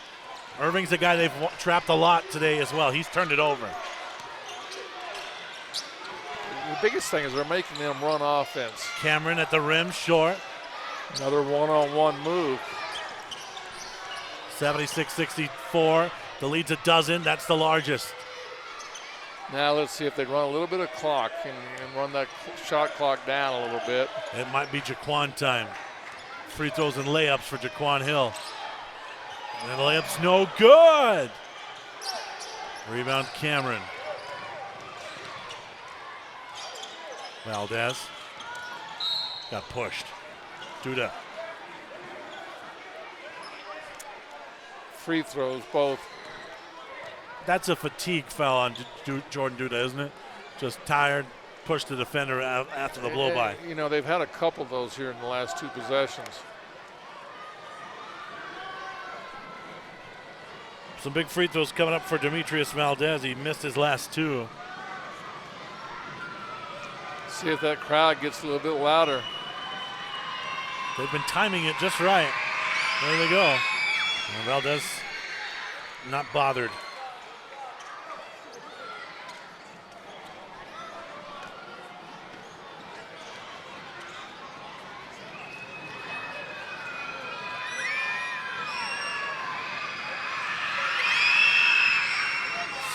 S1: Irving's a guy they've trapped a lot today as well. He's turned it over.
S2: The biggest thing is they're making them run offense.
S1: Cameron at the rim, short.
S2: Another one-on-one move.
S1: 76-64. The lead's a dozen. That's the largest.
S2: Now let's see if they run a little bit of clock and run that shot clock down a little bit.
S1: It might be Jaquan time. Free throws and layups for Jaquan Hill. And the layup's no good. Rebound Cameron. Valdez got pushed. Duda.
S2: Free throws both.
S1: That's a fatigue foul on Jordan Duda, isn't it? Just tired, pushed the defender after the blow by.
S2: You know, they've had a couple of those here in the last 2 possessions.
S1: Some big free throws coming up for Demetrius Valdez. He missed his last 2.
S2: See if that crowd gets a little bit louder.
S1: They've been timing it just right. There they go. And Valdez not bothered.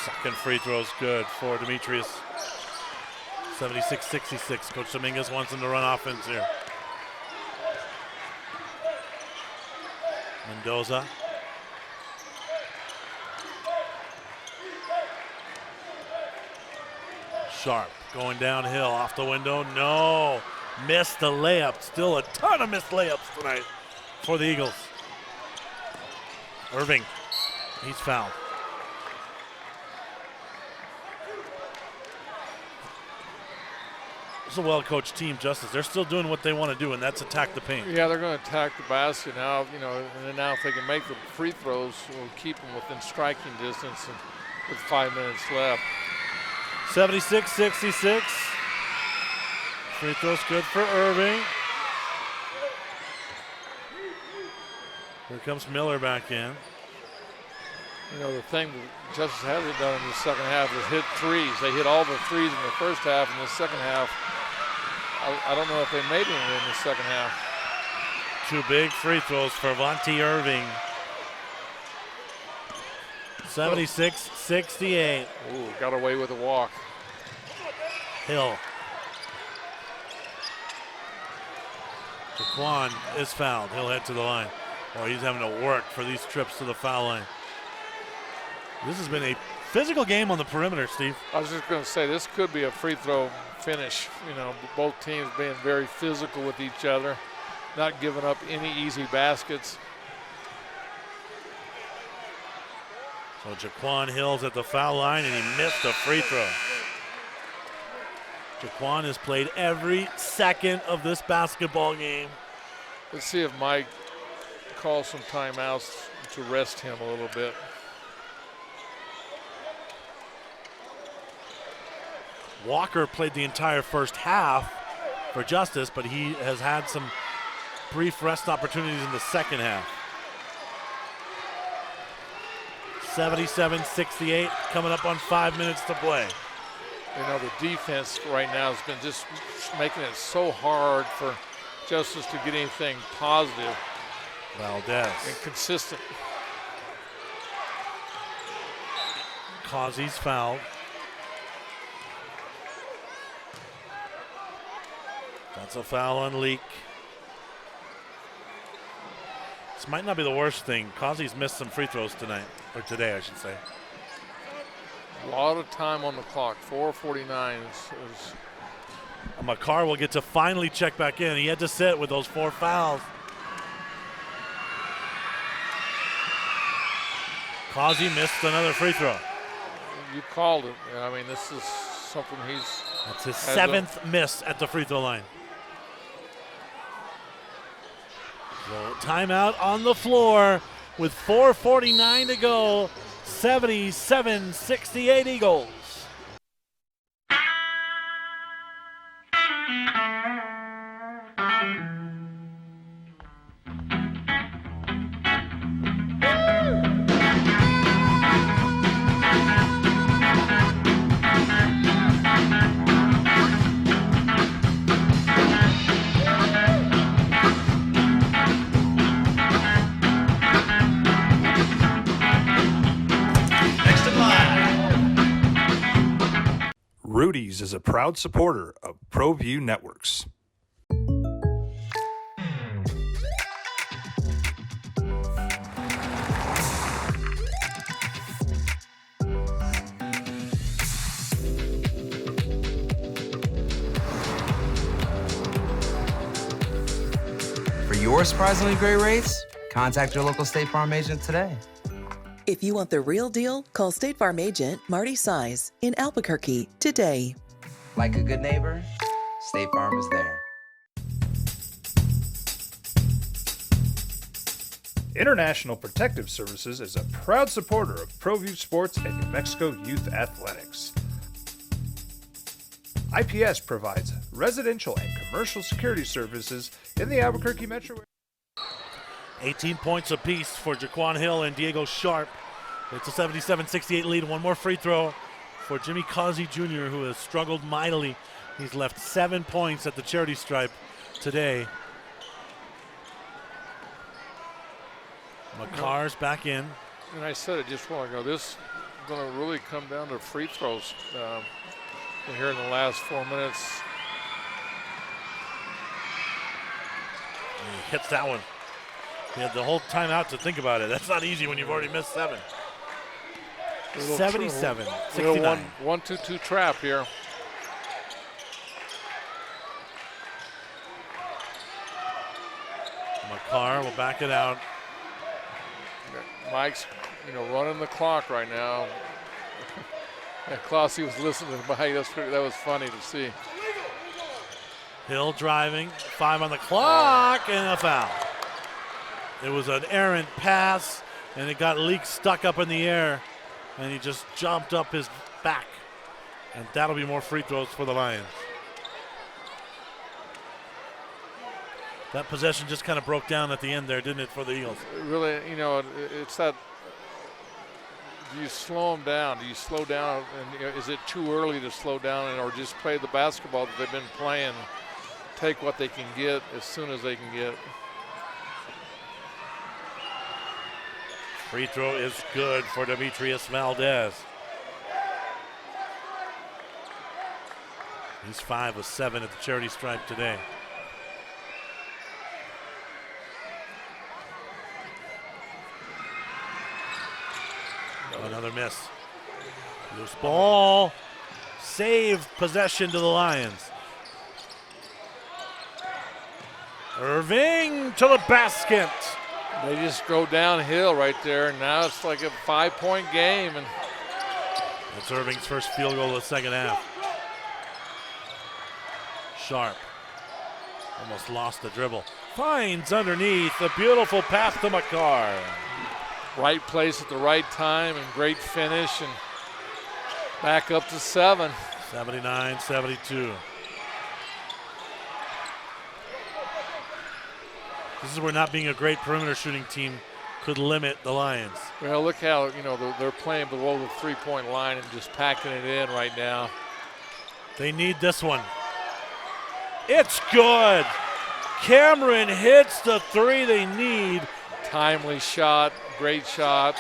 S1: Second free throw is good for Demetrius. 76-66. Coach Dominguez wants him to run offense here. Mendoza. Sharp going downhill off the window. No. Missed the layup. Still a ton of missed layups tonight for the Eagles. Irving. He's fouled. It's a well-coached team, Justice. They're still doing what they want to do, and that's attack the paint.
S2: Yeah, they're going to attack the basket now, you know, and then now if they can make the free throws, we'll keep them within striking distance and with 5 minutes left.
S1: 76-66. Free throw's good for Irving. Here comes Miller back in.
S2: You know, the thing that Justice hasn't done in the second half is hit threes. They hit all the threes in the first half. In the second half, I don't know if they made any in the second half.
S1: 2 big free throws for Vontae Irving. 76-68.
S2: Ooh, got away with a walk.
S1: Hill. Jaquan is fouled. He'll head to the line. Oh, he's having to work for these trips to the foul line. This has been a physical game on the perimeter, Steve.
S2: I was just going to say, this could be a free throw finish. You know, both teams being very physical with each other, not giving up any easy baskets.
S1: So Jaquan Hill's at the foul line, and he missed a free throw. Jaquan has played every second of this basketball game.
S2: Let's see if Mike calls some timeouts to rest him a little bit.
S1: Walker played the entire first half for Justice, but he has had some brief rest opportunities in the second half. 77-68, coming up on 5 minutes to play.
S2: You know, the defense right now has been just making it so hard for Justice to get anything positive.
S1: Valdez.
S2: And consistent.
S1: Causey's fouled. That's a foul on Leak. This might not be the worst thing. Causey's missed some free throws tonight, or today, I should say.
S2: A lot of time on the clock. 4:49 is
S1: Makar will get to finally check back in. He had to sit with those 4 fouls. Causey missed another free throw.
S2: You called it. I mean, this is something he's...
S1: That's his 7th miss at the free throw line. So timeout on the floor with 4:49 to go. 77-68 Eagles.
S15: Rudy's is a proud supporter of ProView Networks.
S11: For your surprisingly great rates, contact your local State Farm agent today.
S12: If you want the real deal, call State Farm agent Marty Size in Albuquerque today.
S11: Like a good neighbor, State Farm is there.
S15: International Protective Services is a proud supporter of ProView Sports and New Mexico Youth Athletics. IPS provides residential and commercial security services in the Albuquerque metro area.
S1: 18 points apiece for Jaquan Hill and Diego Sharp. It's a 77-68 lead. One more free throw for Jimmy Causey Jr., who has struggled mightily. He's left 7 points at the charity stripe today. Makar's back in.
S2: And I said it just a while ago, this is going to really come down to free throws here in the last 4 minutes.
S1: And he hits that one. He had the whole timeout to think about it. That's not easy when you've already missed 7. 77-69.
S2: 1-2-2 trap here.
S1: Makar will back it out.
S2: Mike's, running the clock right now. And Clausie was listening to Mike. That was funny to see.
S1: Hill driving, 5 on the clock, and a foul. It was an errant pass, and it got Leak stuck up in the air, and he just jumped up his back. And that'll be more free throws for the Lions. That possession just kind of broke down at the end there, didn't it, for the Eagles?
S2: Really, it's that, do you slow them down? Do you slow down? And is it too early to slow down or just play the basketball that they've been playing, take what they can get as soon as they can get?
S1: Free throw is good for Demetrius Valdez. He's 5 of 7 at the charity stripe today. Another miss. Loose ball. Save possession to the Lions. Irving to the basket.
S2: They just go downhill right there, and now it's like a 5-point game. And
S1: that's Irving's first field goal of the second half. Sharp almost lost the dribble. Finds underneath. A beautiful pass to Makar.
S2: Right place at the right time and great finish, and back up to 7.
S1: 79-72. This is where not being a great perimeter shooting team could limit the Lions.
S2: Well, look how, they're playing below the 3-point line and just packing it in right now.
S1: They need this one. It's good. Cameron hits the 3 they need.
S2: Timely shot, great shot.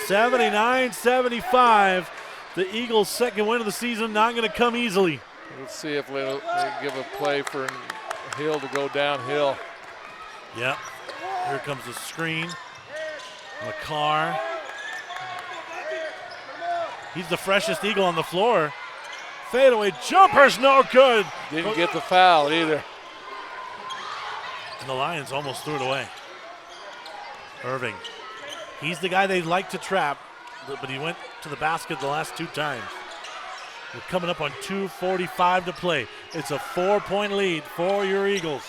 S1: 79-75. The Eagles' second win of the season, not going to come easily.
S2: Let's see if they give a play for Hill to go downhill.
S1: Yep. Here comes the screen. McCarr. He's the freshest Eagle on the floor. Fadeaway jumper's no good.
S2: Didn't get the foul either.
S1: And the Lions almost threw it away. Irving. He's the guy they like to trap, but he went to the basket the last 2 times. We're coming up on 2:45 to play. It's a 4-point lead for your Eagles.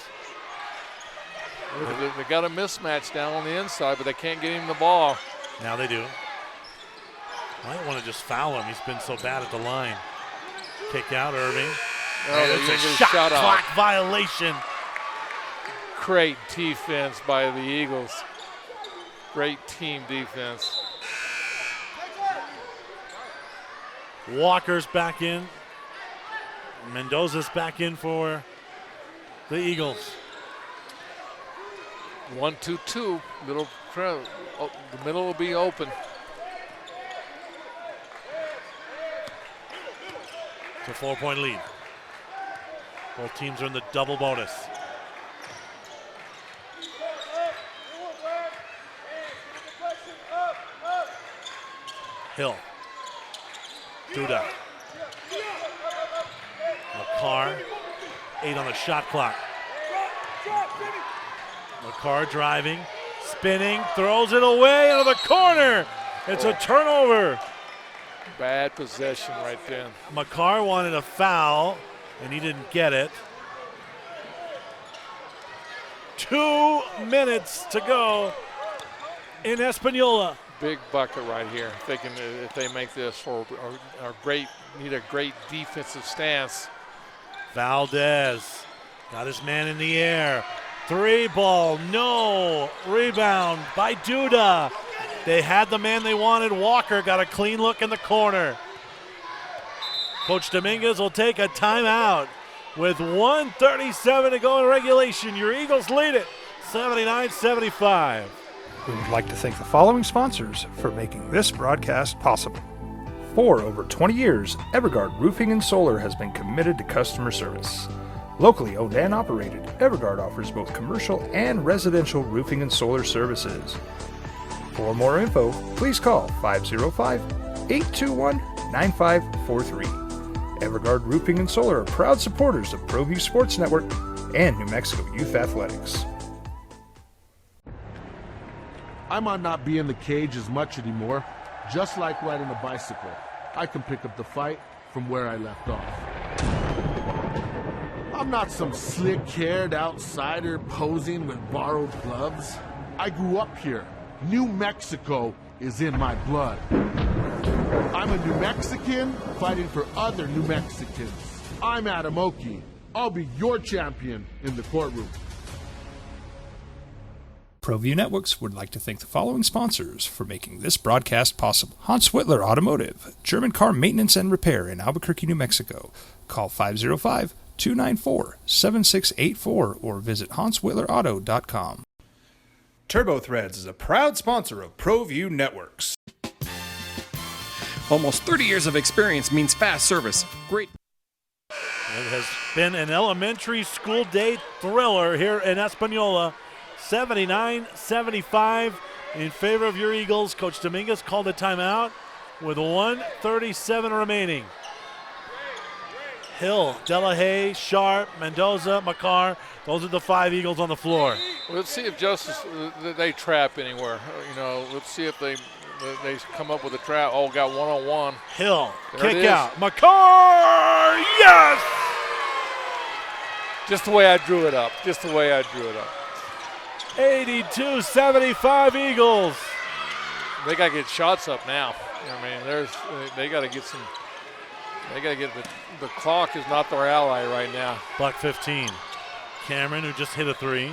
S2: They got a mismatch down on the inside, but they can't get him the ball.
S1: Now they do. Might want to just foul him. He's been so bad at the line. Kick out Irving.
S2: Oh,
S1: it's a shot clock violation.
S2: Great defense by the Eagles. Great team defense.
S1: Walker's back in. Mendoza's back in for the Eagles.
S2: 1-2-2. Little crowd. Oh, the middle will be open.
S1: It's a 4-point lead. Both teams are in the double bonus. Hill. Duda. McCarr. 8 on the shot clock. McCarr driving, spinning, throws it away into the corner. It's a turnover.
S2: Bad possession right then.
S1: McCarr wanted a foul, and he didn't get it. 2 minutes to go in Espanola.
S2: Big bucket right here. If they make this, or need a great defensive stance.
S1: Valdez got his man in the air. 3 ball, no. Rebound by Duda. They had the man they wanted. Walker got a clean look in the corner. Coach Dominguez will take a timeout with 1:37 to go in regulation. Your Eagles lead it 79-75.
S15: We would like to thank the following sponsors for making this broadcast possible. For over 20 years, Evergard Roofing and Solar has been committed to customer service. Locally owned and operated, Evergard offers both commercial and residential roofing and solar services. For more info, please call 505-821-9543. Evergard Roofing and Solar are proud supporters of ProView Sports Network and New Mexico Youth Athletics.
S13: I might not be in the cage as much anymore. Just like riding a bicycle, I can pick up the fight from where I left off. I'm not some slick-haired outsider posing with borrowed gloves. I grew up here. New Mexico is in my blood. I'm a New Mexican fighting for other New Mexicans. I'm Adam Oki. I'll be your champion in the courtroom.
S15: ProView Networks would like to thank the following sponsors for making this broadcast possible. Hans Whitler Automotive, German car maintenance and repair in Albuquerque, New Mexico. Call 505-294-7684 or visit hanswhitlerauto.com.
S14: Turbo Threads is a proud sponsor of ProView Networks.
S16: Almost 30 years of experience means fast service. Great.
S1: It has been an elementary school day thriller here in Espanola. 79-75 in favor of your Eagles. Coach Dominguez called a timeout with 1:37 remaining. Hill, Delahaye, Sharp, Mendoza, McCarr. Those are the 5 Eagles on the floor.
S2: Let's see if they trap anywhere. Let's see if they come up with a trap. Oh, got one-on-one.
S1: Hill, kick out. McCarr, yes!
S2: Just the way I drew it up.
S1: 82-75 Eagles.
S2: They got to get shots up now. They got to get some. They got to get the clock is not their ally right now.
S1: Buck 15. Cameron, who just hit a 3.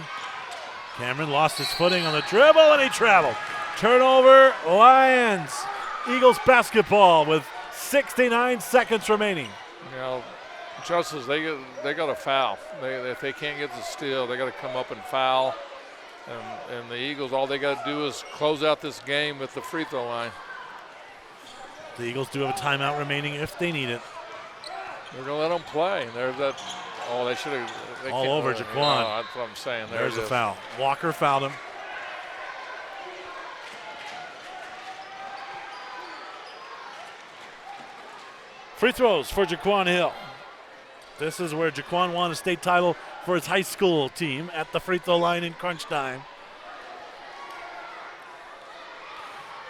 S1: Cameron lost his footing on the dribble and he traveled. Turnover, Lions. Eagles basketball with 69 seconds remaining.
S2: Justice, they got to foul. If they can't get the steal, they got to come up and foul. And the Eagles, all they got to do is close out this game with the free throw line.
S1: The Eagles do have a timeout remaining if they need it.
S2: They're going to let them play. There's that. Oh, they should have.
S1: All over Jaquan.
S2: That's what I'm saying.
S1: There's a foul. Walker fouled him. Free throws for Jaquan Hill. This is where Jaquan won a state title for his high school team at the free throw line in crunch time.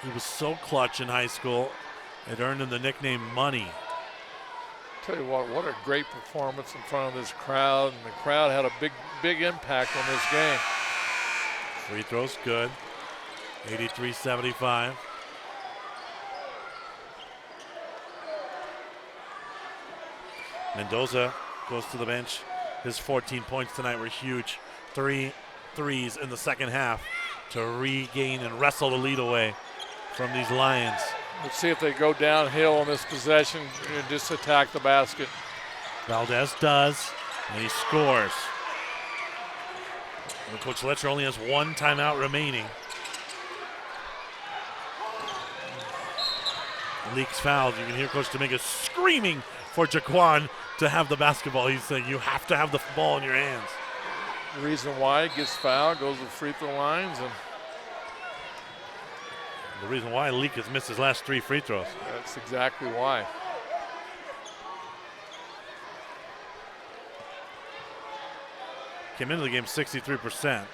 S1: He was so clutch in high school, it earned him the nickname Money.
S2: Tell you what a great performance in front of this crowd, and the crowd had a big impact on this game.
S1: Free throws good, 83-75. Mendoza goes to the bench. His 14 points tonight were huge. 3 threes in the second half to regain and wrestle the lead away from these Lions.
S2: Let's see if they go downhill on this possession and just attack the basket.
S1: Valdez does, and he scores. And Coach Letcher only has one timeout remaining. Leaks fouled. You can hear Coach Dominguez screaming for Jaquan to have the basketball. He's saying you have to have the ball in your hands.
S2: The reason why he gets fouled, goes to free throw lines, and
S1: the reason why Leak has missed his last 3 free throws.
S2: That's exactly why.
S1: Came into the game 63%.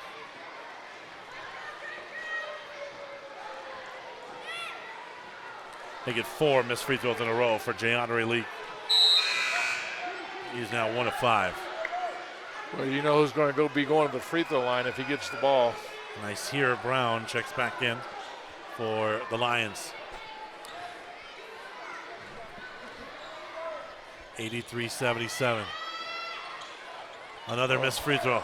S1: They get 4 missed free throws in a row for Jayandre Leak. He's now 1 of 5.
S2: Well, you know who's going to be going to the free throw line if he gets the ball.
S1: Nice here. Brown checks back in for the Lions. 83-77. Another missed free throw.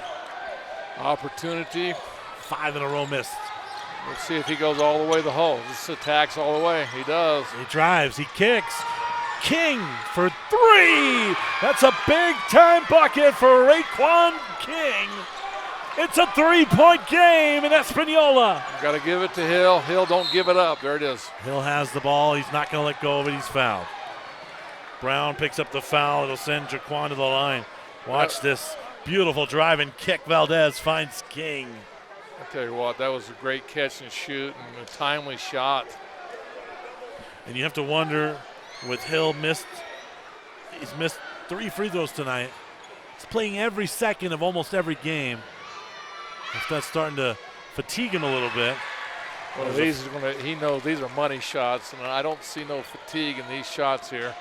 S2: Opportunity.
S1: 5 in a row missed.
S2: Let's see if he goes all the way to the hole. This attacks all the way. He does.
S1: He drives. He kicks. King for 3. That's a big-time bucket for Raekwon King. It's a 3-point game in Espanola.
S2: Got to give it to Hill. Hill, don't give it up. There it is.
S1: Hill has the ball. He's not going to let go of it. He's fouled. Brown picks up the foul. It'll send Jaquan to the line. Watch this beautiful drive and kick. Valdez finds King.
S2: I tell you what, that was a great catch and shoot and a timely shot.
S1: And you have to wonder, with Hill he's missed 3 free throws tonight. He's playing every second of almost every game. If that's starting to fatigue him a little bit.
S2: Well, he knows these are money shots, and I don't see no fatigue in these shots here.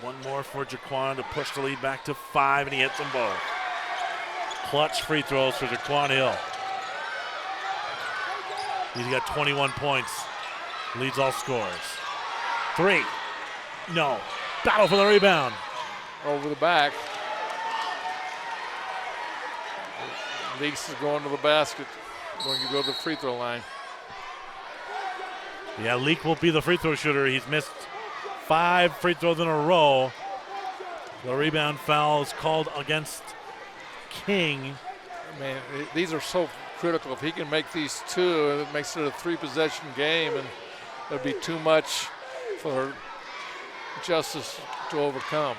S1: One more for Jaquan to push the lead back to 5, and he hits them both. Clutch free throws for Jaquan Hill. He's got 21 points. Leads all scorers. 3. No. Battle for the rebound.
S2: Over the back. Leaks is going to the basket. Going to go to the free throw line.
S1: Yeah, Leak will be the free throw shooter. He's missed 5 free throws in a row. The rebound foul is called against King.
S2: Man, these are so critical. If he can make these 2, it makes it a 3-possession game, and it'll be too much for Justice to overcome.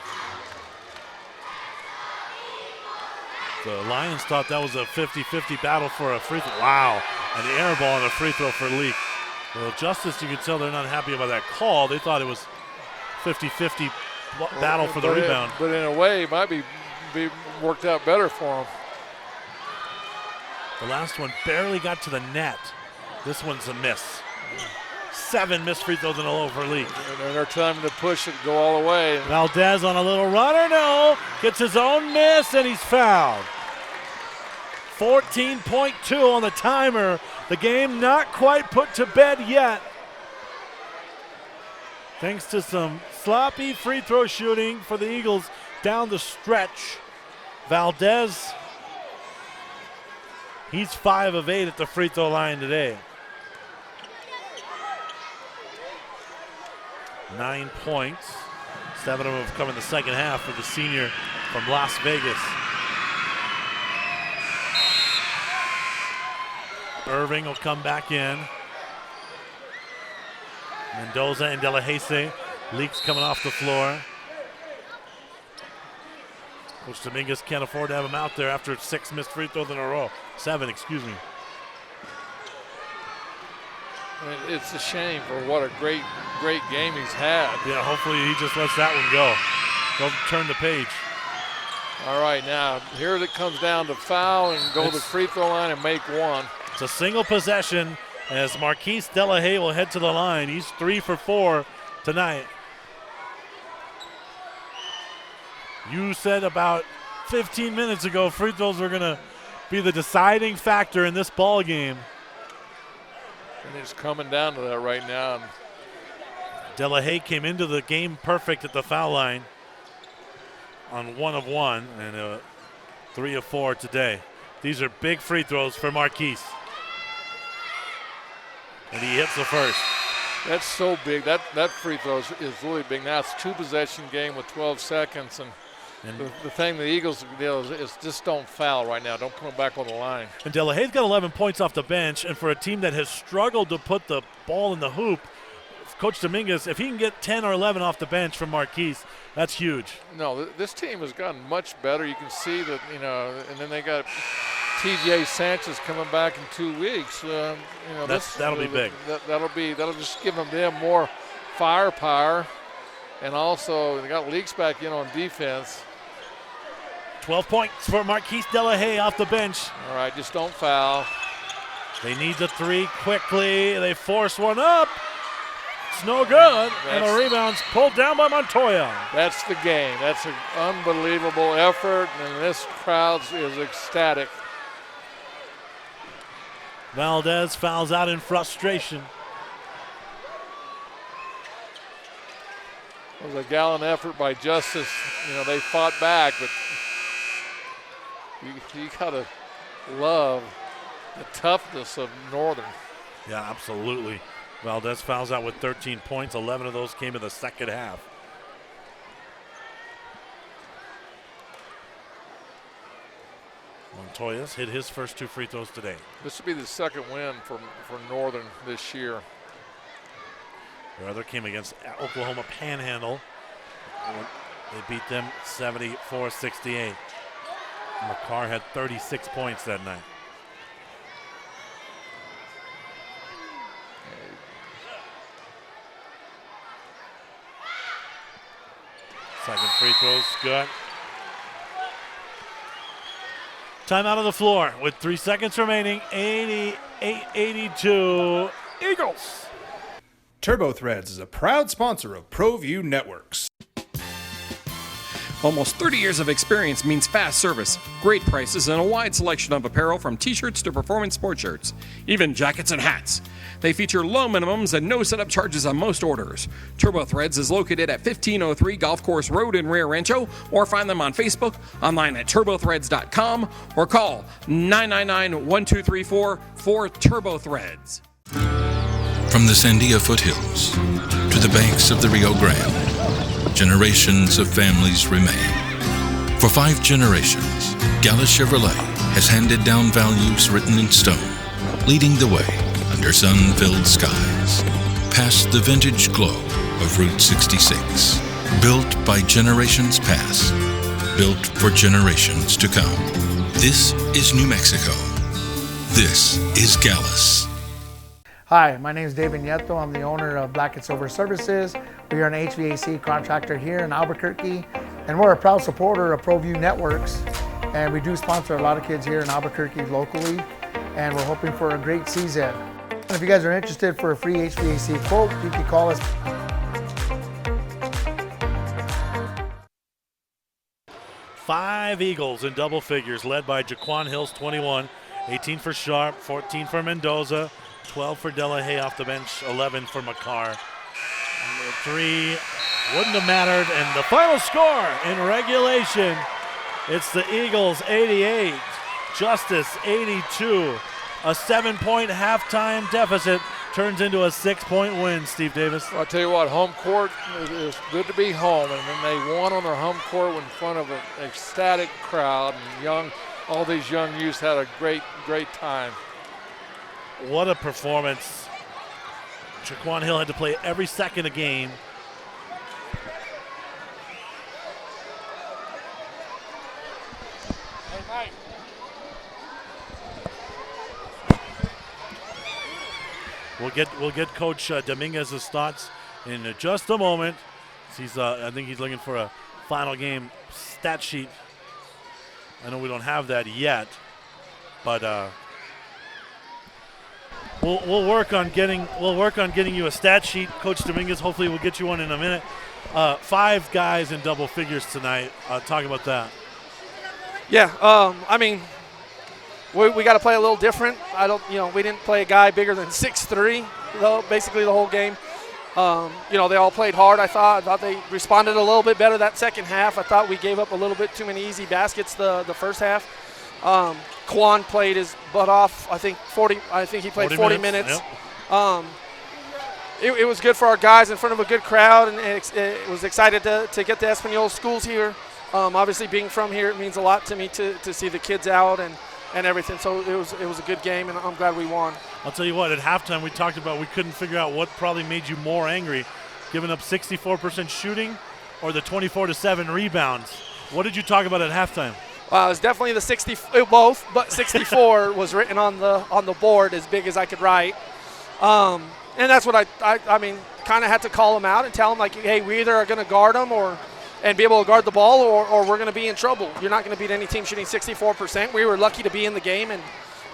S1: The Lions thought that was a 50-50 battle for a free throw. Wow, and the air ball and a free throw for Leak. Well, Justice, you can tell they're not happy about that call. They thought it was 50-50 battle for the rebound.
S2: But in a way, it might be worked out better for him.
S1: The last one barely got to the net. This one's a miss. 7 missed free throws in a row for Leak.
S2: And they're telling him to push it, go all the way.
S1: Valdez on a little runner, no. Gets his own miss, and he's fouled. 14.2 on the timer. The game not quite put to bed yet. Thanks to some sloppy free throw shooting for the Eagles down the stretch. Valdez, he's 5 of 8 at the free throw line today. 9 points. 7 of them have come in the second half for the senior from Las Vegas. Irving will come back in. Mendoza and De La Hese. Leaks coming off the floor. Coach Dominguez can't afford to have him out there after 6 missed free throws in a row. 7, excuse me.
S2: It's a shame for what a great great game he's had.
S1: Yeah, hopefully he just lets that one go. Don't turn the page.
S2: All right, now here it comes down to foul and go to the free throw line and make one.
S1: It's a single possession as Marquise Delahaye will head to the line. He's 3 for 4 tonight. You said about 15 minutes ago free throws were going to be the deciding factor in this ball game.
S2: And it's coming down to that right now.
S1: Delahaye came into the game perfect at the foul line on 1 of 1 and 3 of 4 today. These are big free throws for Marquise. And he hits the first.
S2: That's so big. That free throw is really big. Now it's 2-possession game with 12 seconds. And the thing the Eagles do is just don't foul right now. Don't put them back on the line.
S1: And Delahaye's got 11 points off the bench. And for a team that has struggled to put the ball in the hoop, Coach Dominguez, if he can get 10 or 11 off the bench from Marquise, that's huge.
S2: No, this team has gotten much better. You can see that, and then they got TJ Sanchez coming back in 2 weeks.
S1: That'll be big.
S2: That'll just give them more firepower, and also they got Leaks back in on defense.
S1: 12 points for Marquise Delahaye off the bench.
S2: All right, just don't foul.
S1: They need the 3 quickly. They force one up. It's no good, and a rebound's pulled down by Montoya.
S2: That's the game. That's an unbelievable effort, and this crowd is ecstatic.
S1: Valdez fouls out in frustration.
S2: It was a gallant effort by Justice. They fought back, but you gotta love the toughness of Northern.
S1: Yeah, absolutely. Valdez fouls out with 13 points. 11 of those came in the second half. Montoya's hit his first 2 free throws today.
S2: This will be the second win for Northern this year.
S1: Their other came against Oklahoma Panhandle. They beat them 74-68. McCarr had 36 points that night. Second free throw's good. Timeout on the floor with 3 seconds remaining. 88-82 Eagles.
S14: Turbo Threads is a proud sponsor of ProView Networks.
S16: Almost 30 years of experience means fast service, great prices, and a wide selection of apparel from t-shirts to performance sport shirts, even jackets and hats. They feature low minimums and no setup charges on most orders. Turbo Threads is located at 1503 Golf Course Road in Rio Rancho, or find them on Facebook, online at turbothreads.com, or call 999-1234 for Turbo Threads.
S17: From the Sandia foothills to the banks of the Rio Grande, generations of families remain. For 5 generations, Gallus Chevrolet has handed down values written in stone, leading the way under sun-filled skies, past the vintage glow of Route 66. Built by generations past, built for generations to come. This is New Mexico. This is Gallus.
S18: Hi, my name is David Nieto. I'm the owner of Black & Silver Services. We are an HVAC contractor here in Albuquerque, and we're a proud supporter of ProView Networks. And we do sponsor a lot of kids here in Albuquerque locally, and we're hoping for a great season. And if you guys are interested for a free HVAC quote, you can call us.
S1: Five Eagles in double figures, led by Jaquan Hills, 21, 18 for Sharp, 14 for Mendoza, 12 for Delahaye off the bench, 11 for McCarr. 3 wouldn't have mattered, and the final score in regulation, it's the Eagles 88, Justice 82. A 7-point halftime deficit turns into a 6-point win, Steve Davis.
S2: Well, I'll tell you what, home court is good to be home, and then they won on their home court in front of an ecstatic crowd, and all these young youths had a great time.
S1: What a performance. Jaquan Hill had to play every second a game. We'll get Coach Dominguez's thoughts in just a moment. I think he's looking for a final game stat sheet. I know we don't have that yet, but we'll work on getting you a stat sheet, Coach Dominguez. Hopefully, we'll get you one in a minute. 5 guys in double figures tonight. Talk about that.
S19: Yeah, I mean, we got to play a little different. We didn't play a guy bigger than 6'3", though, basically the whole game. They all played hard, I thought they responded a little bit better that second half. I thought we gave up a little bit too many easy baskets the first half. Quan played his butt off. I think he played 40 minutes. Yep. It was good for our guys in front of a good crowd, and it was excited to get the Espanola schools here. Obviously, being from here, it means a lot to me to see the kids out and everything. So it was a good game, and I'm glad we won.
S1: I'll tell you what, at halftime we talked about we couldn't figure out what probably made you more angry, giving up 64% shooting or the 24-7 rebounds. What did you talk about at halftime?
S19: It was definitely the both, but 64 was written on the board as big as I could write. And that's what I mean, kind of had to call them out and tell them, like, hey, we either are going to guard them and be able to guard the ball, or we're going to be in trouble. You're not going to beat any team shooting 64%. We were lucky to be in the game and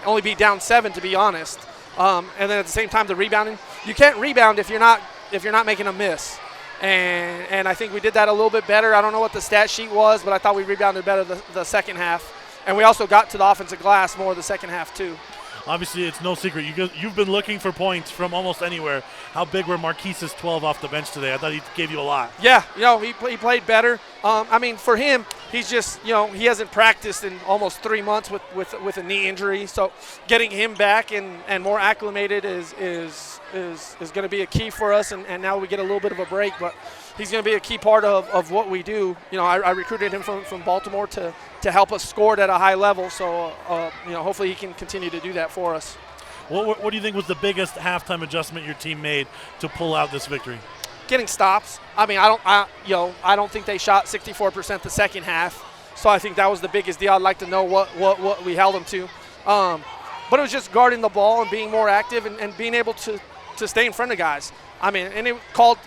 S19: only be down 7, to be honest. And then at the same time, the rebounding, you can't rebound if you're not making a miss. And I think we did that a little bit better. I don't know what the stat sheet was, but I thought we rebounded better the second half. And we also got to the offensive glass more the second half too.
S1: Obviously, it's no secret. You've been looking for points from almost anywhere. How big were Marquise's 12 off the bench today? I thought he gave you a lot.
S19: Yeah, he played better. I mean, for him, he's just, he hasn't practiced in almost 3 months with a knee injury. So getting him back and more acclimated is going to be a key for us. And now we get a little bit of a break, but he's going to be a key part of what we do. I recruited him from Baltimore to help us score at a high level. So, hopefully he can continue to do that for us.
S1: What do you think was the biggest halftime adjustment your team made to pull out this victory?
S19: Getting stops. I mean, I don't think they shot 64% the second half. So I think that was the biggest deal. I'd like to know what we held them to. But it was just guarding the ball and being more active and being able to stay in front of guys. I mean, and it called,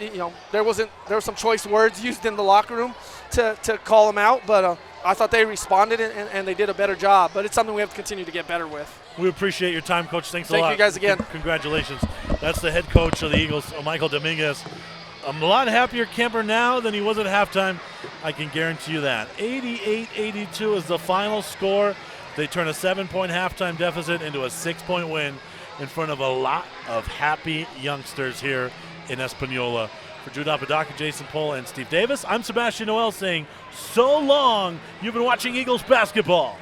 S19: there were some choice words used in the locker room to call them out, but I thought they responded and they did a better job. But it's something we have to continue to get better with.
S1: We appreciate your time, Coach. Thank
S19: you guys again.
S1: Congratulations. That's the head coach of the Eagles, Michael Dominguez. I'm a lot happier camper now than he was at halftime. I can guarantee you that. 88-82 is the final score. They turn a 7-point halftime deficit into a 6-point win in front of a lot of happy youngsters here in Espanola. For Drew Apodaca, Jason Pohl, and Steve Davis, I'm Sebastian Noel saying so long. You've been watching Eagles basketball.